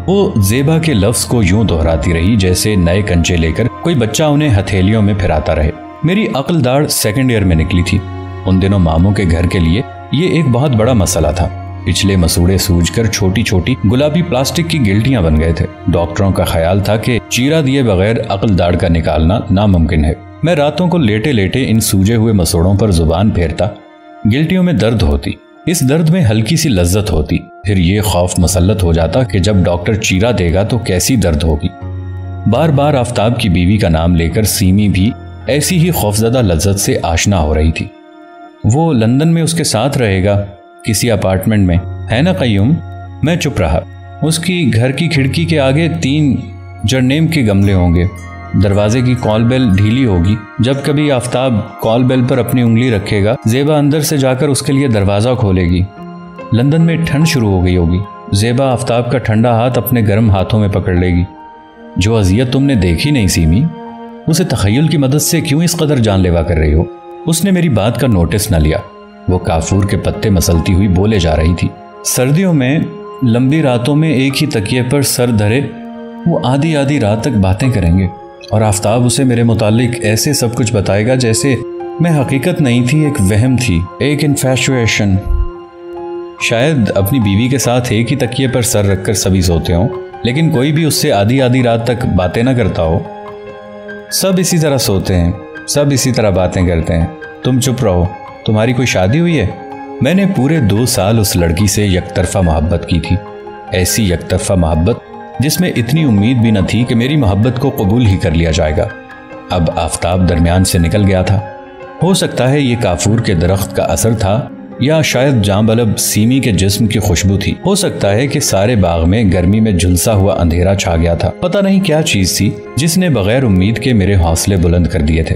وہ زیبا کے لفظ کو یوں دہراتی رہی جیسے نئے کنچے لے کر کوئی بچہ انہیں ہتھیلیوں میں پھراتا رہے۔ میری عقل داڑھ سیکنڈ ایئر میں نکلی تھی۔ ان دنوں ماموں کے گھر کے لیے یہ ایک بہت بڑا مسئلہ تھا۔ پچھلے مسوڑے سوج کر چھوٹی چھوٹی گلابی پلاسٹک کی گلٹیاں بن گئے تھے۔ ڈاکٹروں کا خیال تھا کہ چیرا دیے بغیر عقل داڑھ کا نکالنا ناممکن ہے۔ میں راتوں کو لیٹے لیٹے ان سوجے ہوئے مسوڑوں پر زبان پھیرتا۔ گلٹیوں میں درد ہوتی، اس درد میں ہلکی سی لذت ہوتی، پھر یہ خوف مسلط ہو جاتا کہ جب ڈاکٹر چیرا دے گا تو کیسی درد ہوگی۔ بار بار آفتاب کی بیوی کا نام لے کر سیمی بھی ایسی ہی خوفزدہ لذت سے آشنا ہو رہی تھی۔ وہ لندن میں اس کے ساتھ رہے گا کسی اپارٹمنٹ میں، ہے نا قیوم؟ میں چپ رہا۔ اس کی گھر کی کھڑکی کے آگے 3 جرنیم کے گملے ہوں گے، دروازے کی کال بیل ڈھیلی ہوگی۔ جب کبھی آفتاب کال بیل پر اپنی انگلی رکھے گا، زیبا اندر سے جا کر اس کے لیے دروازہ کھولے گی۔ لندن میں ٹھنڈ شروع ہو گئی ہوگی، زیبا آفتاب کا ٹھنڈا ہاتھ اپنے گرم ہاتھوں میں پکڑ لے گی۔ جو اذیت تم نے دیکھی نہیں سیمی، اسے تخیل کی مدد سے کیوں اس قدر جان لیوا کر رہی ہو؟ اس نے میری بات کا نوٹس نہ لیا۔ وہ کافور کے پتے مسلتی ہوئی بولے جا رہی تھی۔ سردیوں میں لمبی راتوں میں ایک ہی تکیے پر سر دھرے وہ آدھی آدھی رات تک باتیں کریں گے، اور آفتاب اسے میرے متعلق ایسے سب کچھ بتائے گا جیسے میں حقیقت نہیں تھی، ایک وہم تھی، ایک انفیچویشن۔ شاید اپنی بیوی کے ساتھ ایک ہی تکیے پر سر رکھ کر سبھی سوتے ہوں، لیکن کوئی بھی اس سے آدھی آدھی رات تک باتیں نہ کرتا ہو۔ सब इसी तरह सोते हैं, सब इसी तरह बातें करते हैं, तुम चुप रहो, तुम्हारी कोई शादी हुई है? मैंने पूरे 2 साल उस लड़की से यकतरफा मोहब्बत की थी, ऐसी यकतरफा मोहब्बत जिसमें इतनी उम्मीद भी न थी कि मेरी मोहब्बत को कबूल ही कर लिया जाएगा। अब आफताब दरमियान से निकल गया था। हो सकता है ये काफूर के दरख्त का असर था, या शायद जांबलब सीमी के जिस्म की खुशबू थी। हो सकता है कि सारे बाग में गर्मी में झुलसा हुआ अंधेरा छा गया था। पता नहीं क्या चीज थी जिसने बगैर उम्मीद के मेरे हौसले बुलंद कर दिए थे।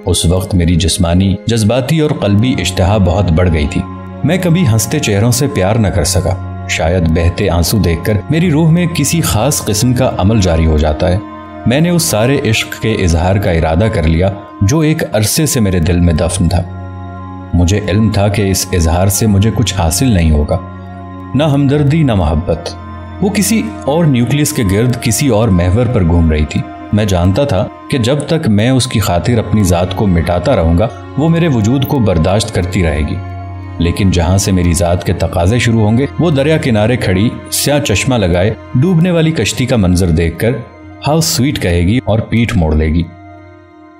उस वक्त मेरी जिस्मानी, जज्बाती और कल्बी इश्तिहा बहुत बढ़ गई थी। मैं कभी हंसते चेहरों से प्यार न कर सका। शायद बहते आंसू देखकर मेरी रूह में किसी खास किस्म का अमल जारी हो जाता है। मैंने उस सारे इश्क के इजहार का इरादा कर लिया जो एक अरसे से मेरे दिल में दफन था। मुझे इल्म था कि इस इजहार से मुझे कुछ हासिल नहीं होगा, ना हमदर्दी ना मोहब्बत। वो किसी और न्यूक्लियस के गिर्द किसी और महवर पर घूम रही थी। मैं जानता था कि जब तक मैं उसकी खातिर अपनी जात को मिटाता रहूंगा वो मेरे वजूद को बर्दाश्त करती रहेगी, लेकिन जहां से मेरी जात के तकाजे शुरू होंगे वो दरिया किनारे खड़ी स्याह चश्मा लगाए डूबने वाली कश्ती का मंजर देखकर हाउ स्वीट कहेगी और पीठ मोड़ लेगी।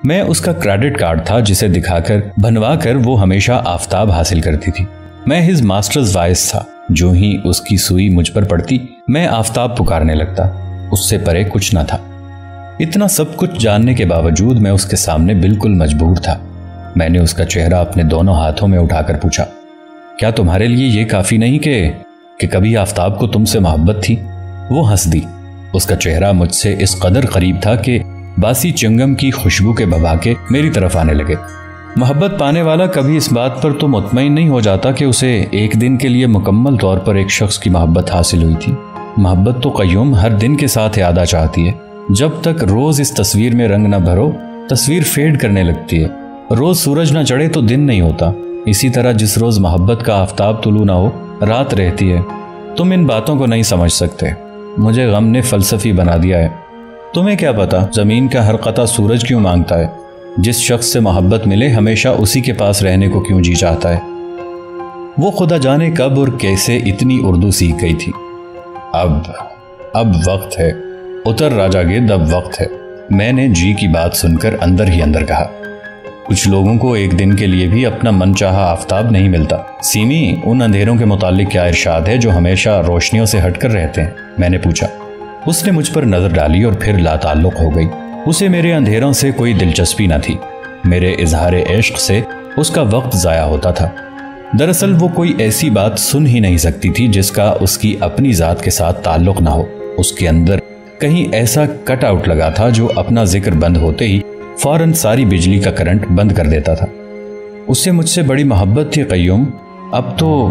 मैं उसका क्रेडिट कार्ड था जिसे दिखाकर बनवाकर वो हमेशा आफताब हासिल करती थी। मैं हिज मास्टर्स वॉइस था। जो ही उसकी सुई मुझ पर पड़ती मैं आफताब पुकारने लगता, उससे परे कुछ न था। इतना सब कुछ जानने के बावजूद मैं उसके सामने बिल्कुल मजबूर था। मैंने उसका चेहरा अपने दोनों हाथों में उठाकर पूछा, क्या तुम्हारे लिए ये काफी नहीं कि कभी आफताब को तुमसे मोहब्बत थी? वो हंस दी। उसका चेहरा मुझसे इस कदर करीब था कि बासी चिंगम की खुशबू के भभाके मेरी तरफ आने लगे। मोहब्बत पाने वाला कभी इस बात पर तो मुतमईन नहीं हो जाता कि उसे एक दिन के लिए मुकम्मल तौर पर एक शख्स की मोहब्बत हासिल हुई थी। मोहब्बत तो कय्यूम हर दिन के साथ यादा चाहती है। जब तक रोज इस तस्वीर में रंग न भरो तस्वीर फेड करने लगती है। रोज सूरज न चढ़े तो दिन नहीं होता। इसी तरह जिस रोज मोहब्बत का आफताब तुलू ना हो रात रहती है। तुम इन बातों को नहीं समझ सकते। मुझे गम ने फलसफी बना दिया है। तुम्हें क्या पता जमीन का हर कता सूरज क्यों मांगता है? जिस शख्स से मोहब्बत मिले हमेशा उसी के पास रहने को क्यों जी चाहता है? वो खुदा जाने कब और कैसे इतनी उर्दू सीख गई थी। अब वक्त है, उतर राजा गिद्ध, अब वक्त है। मैंने जी की बात सुनकर अंदर ही अंदर कहा, कुछ लोगों को एक दिन के लिए भी अपना मनचाहा आफताब नहीं मिलता। सीमी, उन अंधेरों के मुतालिक क्या इरशाद है जो हमेशा रोशनियों से हटकर रहते हैं? मैंने पूछा। उसने मुझ पर नजर डाली और फिर लाताल्लुक हो गई। उसे मेरे अंधेरों से कोई दिलचस्पी न थी। मेरे इजहारे इश्क से उसका वक्त जाया होता था। दरअसल वो कोई ऐसी बात सुन ही नहीं सकती थी जिसका उसकी अपनी जात के साथ ताल्लुक ना हो। उसके अंदर कहीं ऐसा कट आउट लगा था जो अपना जिक्र बंद होते ही फौरन सारी बिजली का करंट बंद कर देता था। उससे मुझसे बड़ी मोहब्बत थी कय्यूम। अब तो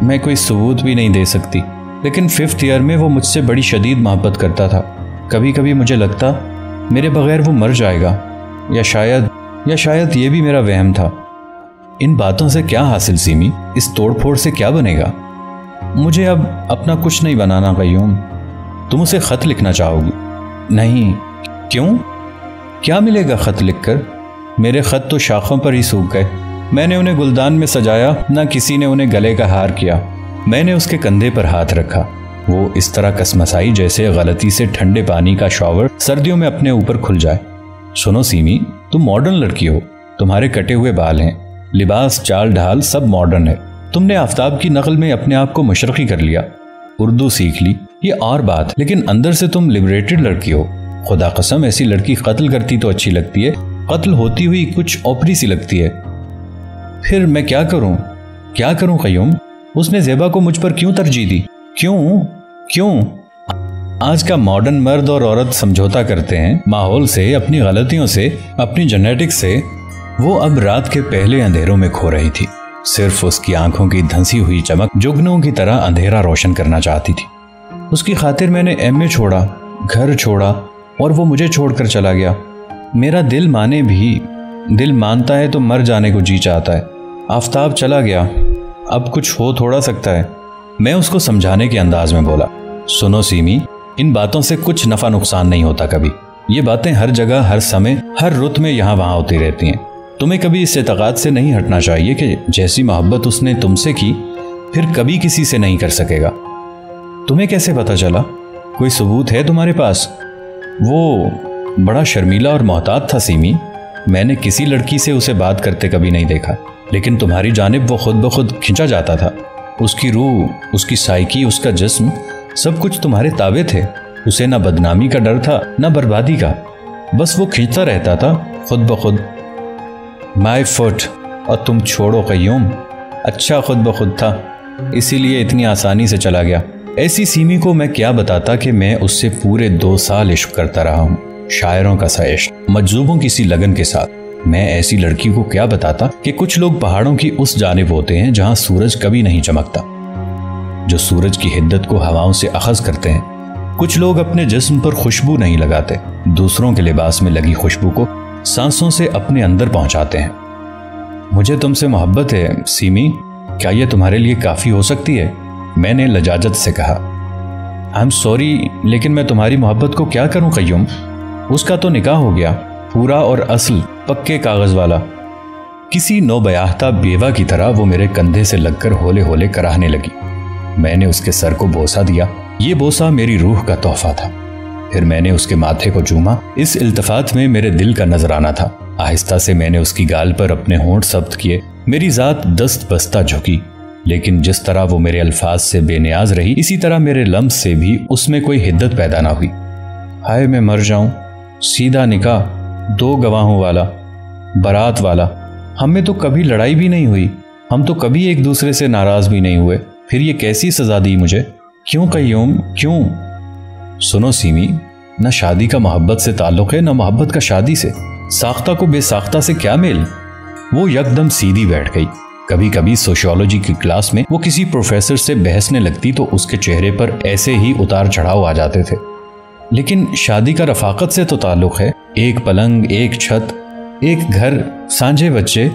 मैं कोई सबूत भी नहीं दे सकती, लेकिन 5th ईयर में वो मुझसे बड़ी शदीद मोहब्बत करता था। कभी कभी मुझे लगता मेरे बगैर वो मर जाएगा, या शायद ये भी मेरा वहम था। इन बातों से क्या हासिल सीमी? इस तोड़फोड़ से क्या बनेगा? मुझे अब अपना कुछ नहीं बनाना कय्यूम। तुम उसे खत लिखना चाहोगी? नहीं। क्यों? क्या मिलेगा खत लिखकर? मेरे खत तो शाखों पर ही सूख गए। मैंने उन्हें गुलदान में सजाया, ना किसी ने उन्हें गले का हार किया। मैंने उसके कंधे पर हाथ रखा। वो इस तरह कसमसाई जैसे गलती से ठंडे पानी का शॉवर सर्दियों में अपने ऊपर खुल जाए। सुनो सीमी, तुम मॉडर्न लड़की हो। तुम्हारे कटे हुए बाल हैं, लिबास, चाल ढाल सब मॉडर्न है। तुमने आफताब की नकल में अपने आप को मशरकी कर लिया, उर्दू सीख ली, ये और बात, लेकिन अंदर से तुम लिबरेटेड लड़की हो। खुदा कसम, ऐसी लड़की कत्ल करती तो अच्छी लगती है, कत्ल होती हुई कुछ ओपरी सी लगती है। फिर मैं क्या करूं कय्यूम? उसने ज़ेबा को मुझ पर क्यों तरजीह दी? क्यों? आज का मॉडर्न मर्द और औरत समझौता करते हैं माहौल से, अपनी गलतियों से, अपनी जेनेटिक्स से। वो अब रात के पहले अंधेरों में खो रही थी। सिर्फ उसकी आंखों की धंसी हुई चमक जुगनों की तरह अंधेरा रोशन करना चाहती थी। उसकी खातिर मैंने MA छोड़ा, घर छोड़ा और वो मुझे छोड़कर चला गया। मेरा दिल मानता है तो मर जाने को जी चाहता है। आफताब चला गया, अब कुछ हो थोड़ा सकता है। मैं उसको समझाने के अंदाज में बोला, सुनो सीमी, इन बातों से कुछ नफा नुकसान नहीं होता कभी। ये बातें हर जगह, हर समय, हर रुत में यहाँ वहाँ होती रहती हैं। तुम्हें कभी इस एतकाद से नहीं हटना चाहिए कि जैसी मोहब्बत उसने तुमसे की फिर कभी किसी से नहीं कर सकेगा। तुम्हें कैसे पता चला? कोई सबूत है तुम्हारे पास? वो बड़ा शर्मीला और मोहतात था सीमी। मैंने किसी लड़की से उसे बात करते कभी नहीं देखा, लेकिन तुम्हारी जानिब वो खुद ब खुद खिंचा जाता था। उसकी रूह, उसकी साइकी, उसका जिस्म, सब कुछ तुम्हारे ताबे थे। उसे ना बदनामी का डर था ना बर्बादी का, बस वो खींचता रहता था खुद ब खुद। माई फुट, और तुम छोड़ो क़य्यूम, अच्छा खुद ब खुद था, इसीलिए इतनी आसानी से चला गया। ऐसी सीमी को मैं क्या बताता कि मैं उससे पूरे 2 साल इश्क करता रहा हूँ, शायरों का सा इश्क, मजजूबों की सी लगन के साथ। मैं ऐसी लड़की को क्या बताता कि कुछ लोग पहाड़ों की उस जानिब होते हैं जहां सूरज कभी नहीं चमकता, जो सूरज की हिद्दत को हवाओं से अखज़ करते हैं। कुछ लोग अपने जिस्म पर खुशबू नहीं लगाते, दूसरों के लिबास में लगी खुशबू को सांसों से अपने अंदर पहुंचाते हैं। मुझे तुमसे मोहब्बत है सीमी, क्या यह तुम्हारे लिए काफी हो सकती है? मैंने लजाजत से कहा। आई एम सॉरी, लेकिन मैं तुम्हारी मोहब्बत को क्या करूं क़य्यूम? उसका तो निकाह हो गया, पूरा और असल, पक्के कागज वाला। किसी नौबयाहता बेवा की तरह वो मेरे कंधे से लगकर होले होले कराहने लगी। मैंने उसके सर को बोसा दिया। ये बोसा मेरी रूह का तोहफा था। फिर मैंने उसके माथे को चूमा। इस इल्तफात में मेरे दिल का नजराना था। आहिस्ता से मैंने उसकी गाल पर अपने होंठ सब्त किए। मेरी जात दस्त बस्ता झुकी, लेकिन जिस तरह वो मेरे अल्फाज से बेनियाज रही, इसी तरह मेरे लम्स से भी उसमें कोई हिद्दत पैदा ना हुई। हाय मैं मर जाऊं, सीधा निकाह, 2 गवाहों वाला, बारात वाला। हमें तो कभी लड़ाई भी नहीं हुई, हम तो कभी एक दूसरे से नाराज भी नहीं हुए, फिर ये कैसी सजा दी मुझे? क्यों क़य्यूम, क्यों? सुनो सीमी, न शादी का मोहब्बत से ताल्लुक है, न मोहब्बत का शादी से। साख्ता को बेसाख्ता से क्या मेल? वो यकदम सीधी बैठ गई। कभी कभी सोशियोलॉजी की क्लास में वो किसी प्रोफेसर से बहसने लगती तो उसके चेहरे पर ऐसे ही उतार चढ़ाव आ जाते थे। लेकिन शादी का रफाकत से तो ताल्लुक है, एक पलंग, एक छत, एक घर, सांझे बच्चे।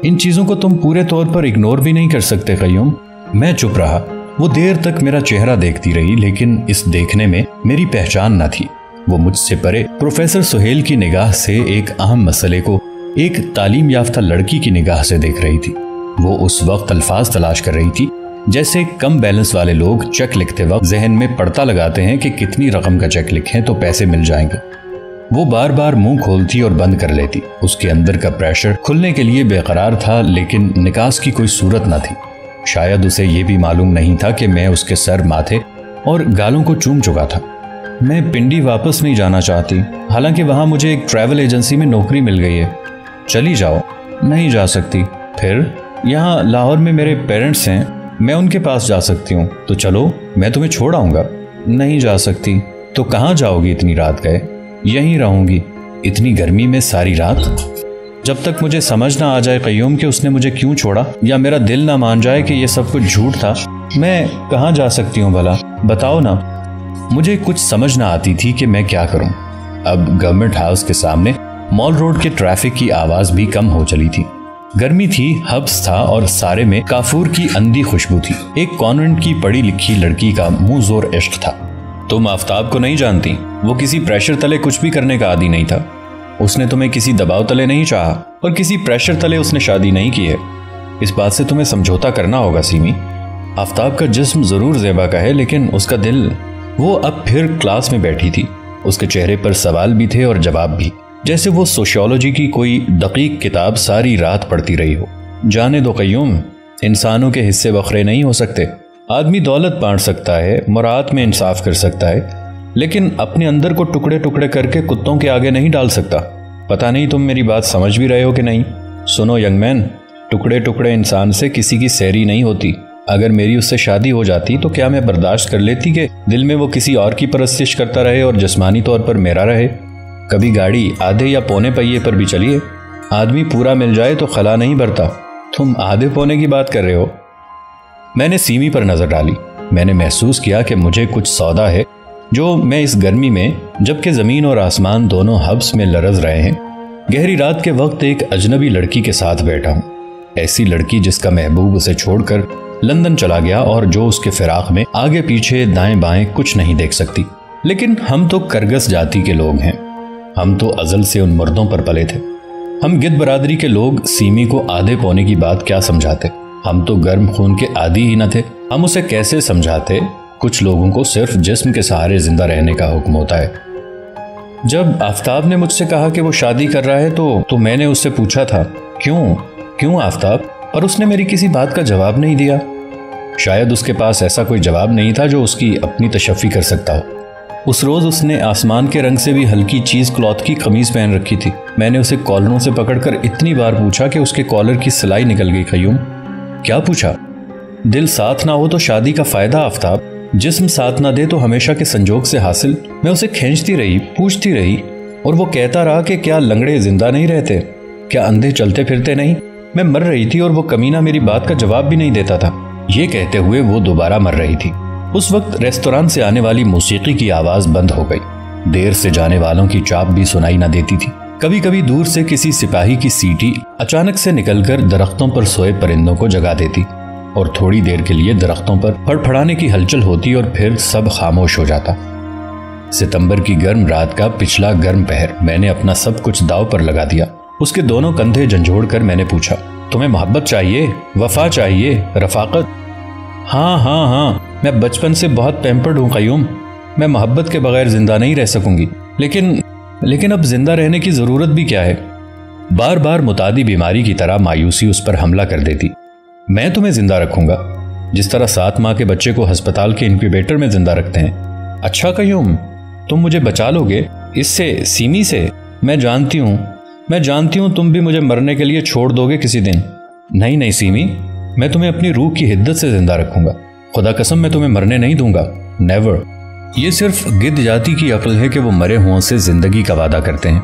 इन चीजों को तुम पूरे तौर पर इग्नोर भी नहीं कर सकते क़य्यूम। मैं चुप रहा। वो देर तक मेरा चेहरा देखती रही, लेकिन इस देखने में मेरी पहचान न थी। वो मुझसे परे प्रोफेसर सुहेल की निगाह से एक अहम मसले को एक तालीम याफ्ता लड़की की निगाह से देख रही थी। वो उस वक्त अल्फाज तलाश कर रही थी जैसे कम बैलेंस वाले लोग चेक लिखते वक्त जहन में पड़ता लगाते हैं कि कितनी रकम का चेक लिखें तो पैसे मिल जाएंगे। वो बार बार मुंह खोलती और बंद कर लेती। उसके अंदर का प्रेशर खुलने के लिए बेकरार था, लेकिन निकास की कोई सूरत न थी। शायद उसे ये भी मालूम नहीं था कि मैं उसके सर, माथे और गालों को चूम चुका था। मैं पिंडी वापस नहीं जाना चाहती, हालांकि वहां मुझे एक ट्रैवल एजेंसी में नौकरी मिल गई है। चली जाओ। नहीं जा सकती। फिर यहाँ लाहौर में मेरे पेरेंट्स हैं, मैं उनके पास जा सकती हूँ। तो चलो, मैं तुम्हें छोड़ आऊंगा। नहीं जा सकती। तो कहाँ जाओगी इतनी रात गए? यहीं रहूंगी। इतनी गर्मी में सारी रात? जब तक मुझे समझ ना आ जाए क़य्यूम कि उसने मुझे क्यों छोड़ा, या मेरा दिल ना मान जाए कि ये सब कुछ झूठ था, मैं कहाँ जा सकती हूँ भला? बताओ ना। मुझे कुछ समझ ना आती थी कि मैं क्या करूं। अब गवर्नमेंट हाउस के सामने मॉल रोड के ट्रैफिक की आवाज भी कम हो चली थी। गर्मी थी, हब्स था और सारे में काफूर की अंधी खुशबू थी। एक कॉन्वेंट की पढ़ी लिखी लड़की का मुंह जोर इश्क था। तुम आफ्ताब को नहीं जानती। वो किसी प्रेशर तले कुछ भी करने का आदी नहीं था। उसने तुम्हें किसी दबाव तले नहीं चाहा और किसी प्रेशर तले उसने शादी नहीं की है। इस बात से तुम्हें समझौता करना होगा सीमी। आफ्ताब का जिस्म जरूर ज़ेबा का है, लेकिन उसका दिल। वो अब फिर क्लास में बैठी थी। उसके चेहरे पर सवाल भी थे और जवाब भी, जैसे वो सोशियोलॉजी की कोई दकीक किताब सारी रात पढ़ती रही हो। जाने दो क़य्यूम, इंसानों के हिस्से बखरे नहीं हो सकते। आदमी दौलत बांट सकता है, मुराद में इंसाफ कर सकता है, लेकिन अपने अंदर को टुकड़े टुकड़े करके कुत्तों के आगे नहीं डाल सकता। पता नहीं तुम मेरी बात समझ भी रहे हो कि नहीं। सुनो यंग मैन, टुकड़े टुकड़े इंसान से किसी की सैरी नहीं होती। अगर मेरी उससे शादी हो जाती तो क्या मैं बर्दाश्त कर लेती कि दिल में वो किसी और की परस्तिश करता रहे और जिस्मानी तौर पर मेरा रहे? कभी गाड़ी आधे या पौने पहिए पर भी चलिए। आदमी पूरा मिल जाए तो खला नहीं भरता। तुम आधे पौने की बात कर रहे हो। मैंने सीमी पर नजर डाली। मैंने महसूस किया कि मुझे कुछ सौदा है जो मैं इस गर्मी में, जबकि जमीन और आसमान दोनों हब्स में लरज रहे हैं, गहरी रात के वक्त एक अजनबी लड़की के साथ बैठा हूं। ऐसी लड़की जिसका महबूब उसे छोड़कर लंदन चला गया और जो उसके फिराक में आगे पीछे दाएं बाएं कुछ नहीं देख सकती। लेकिन हम तो करगस जाति के लोग हैं। हम तो अजल से उन मर्दों पर पले थे। हम गिद्ध बरादरी के लोग सीमी को आधे पौने की बात क्या समझाते? हम तो गर्म खून के आदी ही न थे। हम उसे कैसे समझाते? कुछ लोगों को सिर्फ जिस्म के सहारे जिंदा रहने का हुक्म होता है। جب آفتاب نے مجھ سے کہا کہ وہ شادی کر رہا ہے تو میں نے اس سے پوچھا تھا کیوں آفتاب، پر اس نے میری کسی بات کا جواب نہیں دیا۔ شاید اس کے پاس ایسا کوئی جواب نہیں تھا جو اس کی اپنی تشفی کر سکتا ہو۔ اس روز اس نے آسمان کے رنگ سے بھی ہلکی چیز کلاتھ کی قمیض پہن رکھی تھی۔ میں نے اسے کالروں سے پکڑ کر اتنی بار پوچھا کہ اس کے کالر کی سلائی نکل گئی۔ قیوم، کیا پوچھا؟ دل ساتھ نہ ہو تو شادی کا فائدہ آفتاب، جسم ساتھ نہ دے تو ہمیشہ کے سنجوگ سے حاصل۔ میں اسے کھینچتی رہی، پوچھتی رہی، اور وہ کہتا رہا کہ کیا لنگڑے زندہ نہیں رہتے، کیا اندھے چلتے پھرتے نہیں۔ میں مر رہی تھی اور وہ کمینہ میری بات کا جواب بھی نہیں دیتا تھا۔ یہ کہتے ہوئے وہ دوبارہ مر رہی تھی۔ اس وقت ریستوران سے آنے والی موسیقی کی آواز بند ہو گئی۔ دیر سے جانے والوں کی چاپ بھی سنائی نہ دیتی تھی۔ کبھی کبھی دور سے کسی سپاہی کی سیٹی اچانک سے نکل کر درختوں پر سوئے پرندوں کو جگا دیتی، اور تھوڑی دیر کے لیے درختوں پر پھڑ پھڑانے کی ہلچل ہوتی اور پھر سب خاموش ہو جاتا۔ ستمبر کی گرم رات کا پچھلا گرم پہر میں نے اپنا سب کچھ داؤ پر لگا دیا۔ اس کے دونوں کندھے جھنجھوڑ کر میں نے پوچھا، تمہیں محبت چاہیے، وفا چاہیے، رفاقت؟ ہاں، میں بچپن سے بہت پیمپرڈ ہوں قیوم۔ میں محبت کے بغیر زندہ نہیں رہ سکوں گی، لیکن اب زندہ رہنے کی ضرورت بھی کیا ہے؟ بار بار متعدی بیماری کی طرح مایوسی اس پر حملہ کر دیتی۔ میں تمہیں زندہ رکھوں گا، جس طرح 7 ماہ کے بچے کو ہسپتال کے انکیوبیٹر میں زندہ رکھتے ہیں۔ اچھا قیوم، تم مجھے بچا لو گے اس سے، سیمی سے؟ میں جانتی ہوں تم بھی مجھے مرنے کے لیے چھوڑ دو گے کسی دن۔ نہیں سیمی، میں تمہیں اپنی روح کی حدت سے زندہ رکھوں گا۔ خدا قسم میں تمہیں مرنے نہیں دوں گا، نیور۔ یہ صرف گدھ جاتی کی عقل ہے کہ وہ مرے ہوں سے زندگی کا وعدہ کرتے ہیں۔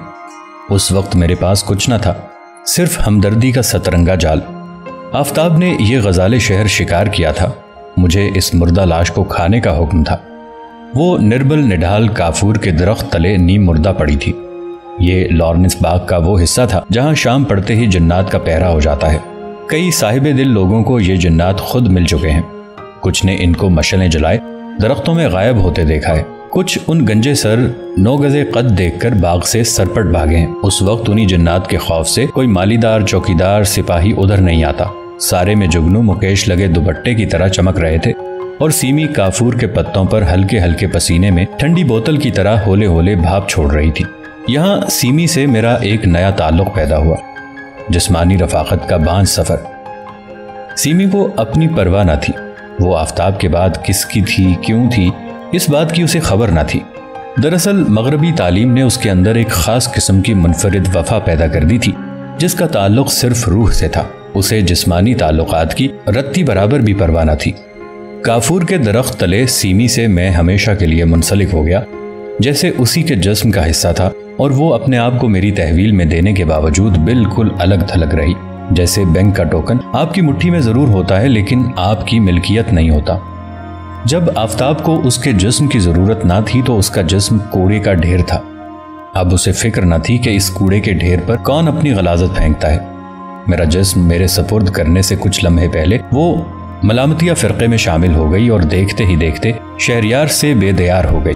اس وقت میرے پاس کچھ نہ تھا، صرف ہمدردی کا سترنگا جال۔ آفتاب نے یہ غزال شہر شکار کیا تھا، مجھے اس مردہ لاش کو کھانے کا حکم تھا۔ وہ نربل نڈھال کافور کے درخت تلے نیم مردہ پڑی تھی۔ یہ لارنس باغ کا وہ حصہ تھا جہاں شام پڑتے ہی جنات کا پہرا ہو جاتا ہے۔ کئی صاحب دل لوگوں کو یہ جنات خود مل چکے ہیں۔ کچھ نے ان کو مشعلیں جلائے درختوں میں غائب ہوتے دیکھا ہے، کچھ ان گنجے سر 9 گز قد دیکھ کر باغ سے سرپٹ بھاگے ہیں۔ اس وقت انہی جنات کے خوف سے کوئی مالیدار چوکیدار سپاہی ادھر نہیں آتا۔ سارے میں جگنو مکیش لگے دوپٹے کی طرح چمک رہے تھے، اور سیمی کافور کے پتوں پر ہلکے ہلکے پسینے میں ٹھنڈی بوتل کی طرح ہولے ہولے بھاپ چھوڑ رہی تھی۔ یہاں سیمی سے میرا ایک نیا تعلق پیدا ہوا، جسمانی رفاقت کا بانج سفر۔ سیمی کو اپنی پرواہ نہ تھی، وہ آفتاب کے بعد کس کی تھی، کیوں تھی، اس بات کی اسے خبر نہ تھی۔ دراصل مغربی تعلیم نے اس کے اندر ایک خاص قسم کی منفرد وفا پیدا کر دی تھی، جس کا تعلق صرف روح سے تھا۔ اسے جسمانی تعلقات کی رتی برابر بھی پرواہ نہ تھی۔ کافور کے درخت تلے سیمی سے میں ہمیشہ کے لیے منسلک ہو گیا، جیسے اسی کے جسم کا حصہ تھا، اور وہ اپنے آپ کو میری تحویل میں دینے کے باوجود بالکل الگ تھلگ رہی، جیسے بینک کا ٹوکن آپ کی مٹھی میں ضرور ہوتا ہے لیکن آپ کی ملکیت نہیں ہوتا۔ جب آفتاب کو اس کے جسم کی ضرورت نہ تھی تو اس کا جسم کوڑے کا ڈھیر تھا۔ اب اسے فکر نہ تھی کہ اس کوڑے کے ڈھیر پر کون اپنی غلاظت پھینکتا ہے۔ میرا جسم میرے سپرد کرنے سے کچھ لمحے پہلے وہ ملامتیہ فرقے میں شامل ہو گئی، اور دیکھتے ہی دیکھتے شہریار سے بے دیار ہو گئی۔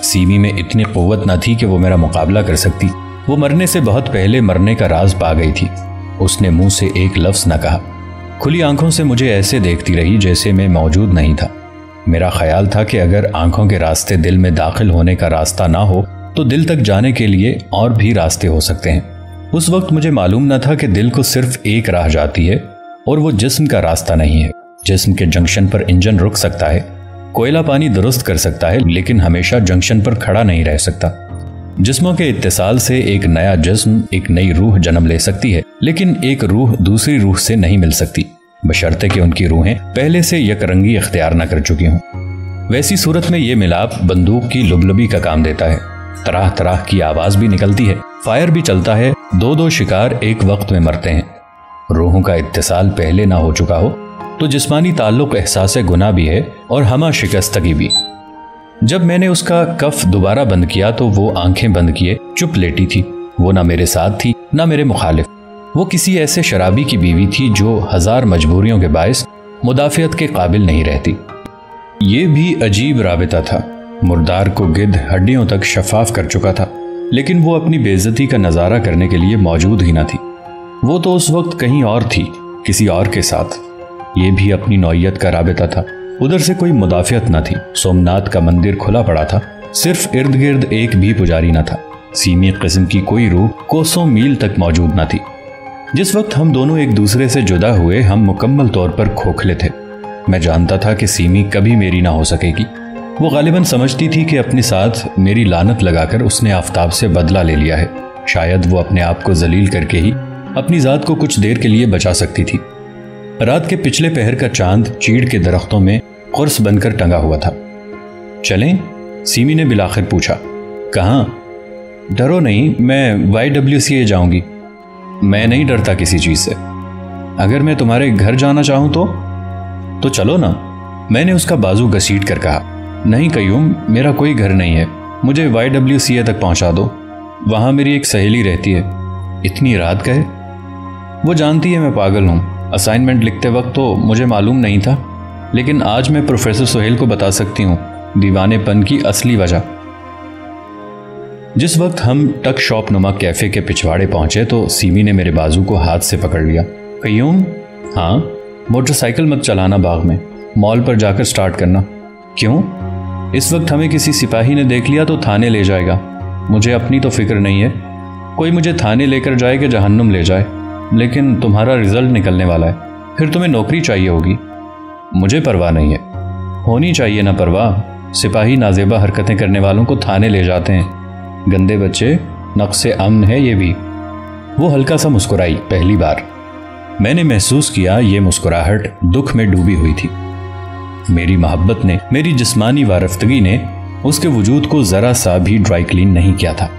سیمی میں اتنی قوت نہ تھی کہ وہ میرا مقابلہ کر سکتی۔ وہ مرنے سے بہت پہلے مرنے کا راز پا گئی تھی۔ اس نے منہ سے ایک لفظ نہ کہا، کھلی آنکھوں سے مجھے ایسے دیکھتی رہی جیسے میں موجود نہیں تھا۔ میرا خیال تھا کہ اگر آنکھوں کے راستے دل میں داخل ہونے کا راستہ نہ ہو تو دل تک جانے کے لیے اور بھی راستے ہو سکتے ہیں۔ اس وقت مجھے معلوم نہ تھا کہ دل کو صرف ایک راہ جاتی ہے، اور وہ جسم کا راستہ نہیں ہے۔ جسم کے جنکشن پر انجن رک سکتا ہے، کوئلہ پانی درست کر سکتا ہے، لیکن ہمیشہ جنکشن پر کھڑا نہیں رہ سکتا۔ جسموں کے اتصال سے ایک نیا جسم، ایک نئی روح جنم لے سکتی ہے، لیکن ایک روح دوسری روح سے نہیں مل سکتی، بشرطے کہ ان کی روحیں پہلے سے یک رنگی اختیار نہ کر چکی ہوں۔ ویسی صورت میں یہ ملاپ بندوق کی لبلبی کا کام دیتا ہے، طرح طرح کی آواز بھی نکلتی ہے، فائر بھی چلتا ہے، 2 شکار ایک وقت میں مرتے ہیں۔ روحوں کا اتصال پہلے نہ ہو چکا ہو تو جسمانی تعلق احساس گناہ بھی ہے اور ہمہ شکستگی بھی۔ جب میں نے اس کا کف دوبارہ بند کیا تو وہ آنکھیں بند کیے چپ لیٹی تھی۔ وہ نہ میرے ساتھ تھی نہ میرے مخالف۔ وہ کسی ایسے شرابی کی بیوی تھی جو 1000 مجبوریوں کے باعث مدافعت کے قابل نہیں رہتی۔ یہ بھی عجیب رابطہ تھا۔ مردار کو گدھ ہڈیوں تک شفاف کر چکا تھا، لیکن وہ اپنی بے عزتی کا نظارہ کرنے کے لیے موجود ہی نہ تھی۔ وہ تو اس وقت کہیں اور تھی، کسی اور کے ساتھ۔ یہ بھی اپنی نوعیت کا رابطہ تھا۔ ادھر سے کوئی مدافعت نہ تھی۔ سومناتھ کا مندر کھلا پڑا تھا، صرف ارد گرد ایک بھی پجاری نہ تھا۔ सीमी किस्म की कोई रूह कोसों मील तक मौजूद न थी। जिस वक्त हम दोनों एक दूसरे से जुदा हुए हम मुकम्मल तौर पर खोखले थे। मैं जानता था कि सीमी कभी मेरी ना हो सकेगी। वो गालिबन समझती थी कि अपने साथ मेरी लानत लगाकर उसने आफताब से बदला ले लिया है। शायद वो अपने आप को जलील करके ही अपनी जात को कुछ देर के लिए बचा सकती थी। रात के पिछले पहर का चांद चीड़ के दरख्तों में कुर्स बनकर टंगा हुआ था। चलें? सीमी ने बिलाखिर पूछा। कहाँ? डरो नहीं, मैं YWCA जाऊंगी। मैं नहीं डरता किसी चीज से। अगर मैं तुम्हारे घर जाना चाहूं तो चलो ना। मैंने उसका बाजू घसीट कर कहा। नहीं कयूम, मेरा कोई घर नहीं है, मुझे YWCA तक पहुंचा दो, वहां मेरी एक सहेली रहती है। इतनी रात गए? वो जानती है मैं पागल हूं। असाइनमेंट लिखते वक्त तो मुझे मालूम नहीं था, लेकिन आज मैं प्रोफेसर सोहेल को बता सकती हूँ दीवानेपन की असली वजह। जिस वक्त हम टक शॉप नुमा कैफे के पिछवाड़े पहुंचे तो सीमी ने मेरे बाजू को हाथ से पकड़ लिया। कयूम? हाँ? मोटरसाइकिल मत चलाना बाग में, मॉल पर जाकर स्टार्ट करना। क्यों? इस वक्त हमें किसी सिपाही ने देख लिया तो थाने ले जाएगा। मुझे अपनी तो फिक्र नहीं है, कोई मुझे थाने लेकर जाए कि जहन्नुम ले जाए, लेकिन तुम्हारा रिजल्ट निकलने वाला है, फिर तुम्हें नौकरी चाहिए होगी। मुझे परवाह नहीं है। होनी चाहिए ना परवाह। सिपाही नाजेबा हरकतें करने वालों को थाने ले जाते हैं। गंदे बच्चे, नक्शे अमन है ये भी। वो हल्का सा मुस्कुराई। पहली बार मैंने महसूस किया ये मुस्कुराहट दुख में डूबी हुई थी। मेरी मोहब्बत ने, मेरी जिस्मानी वारफ्तगी ने उसके वजूद को जरा सा भी ड्राई क्लीन नहीं किया था।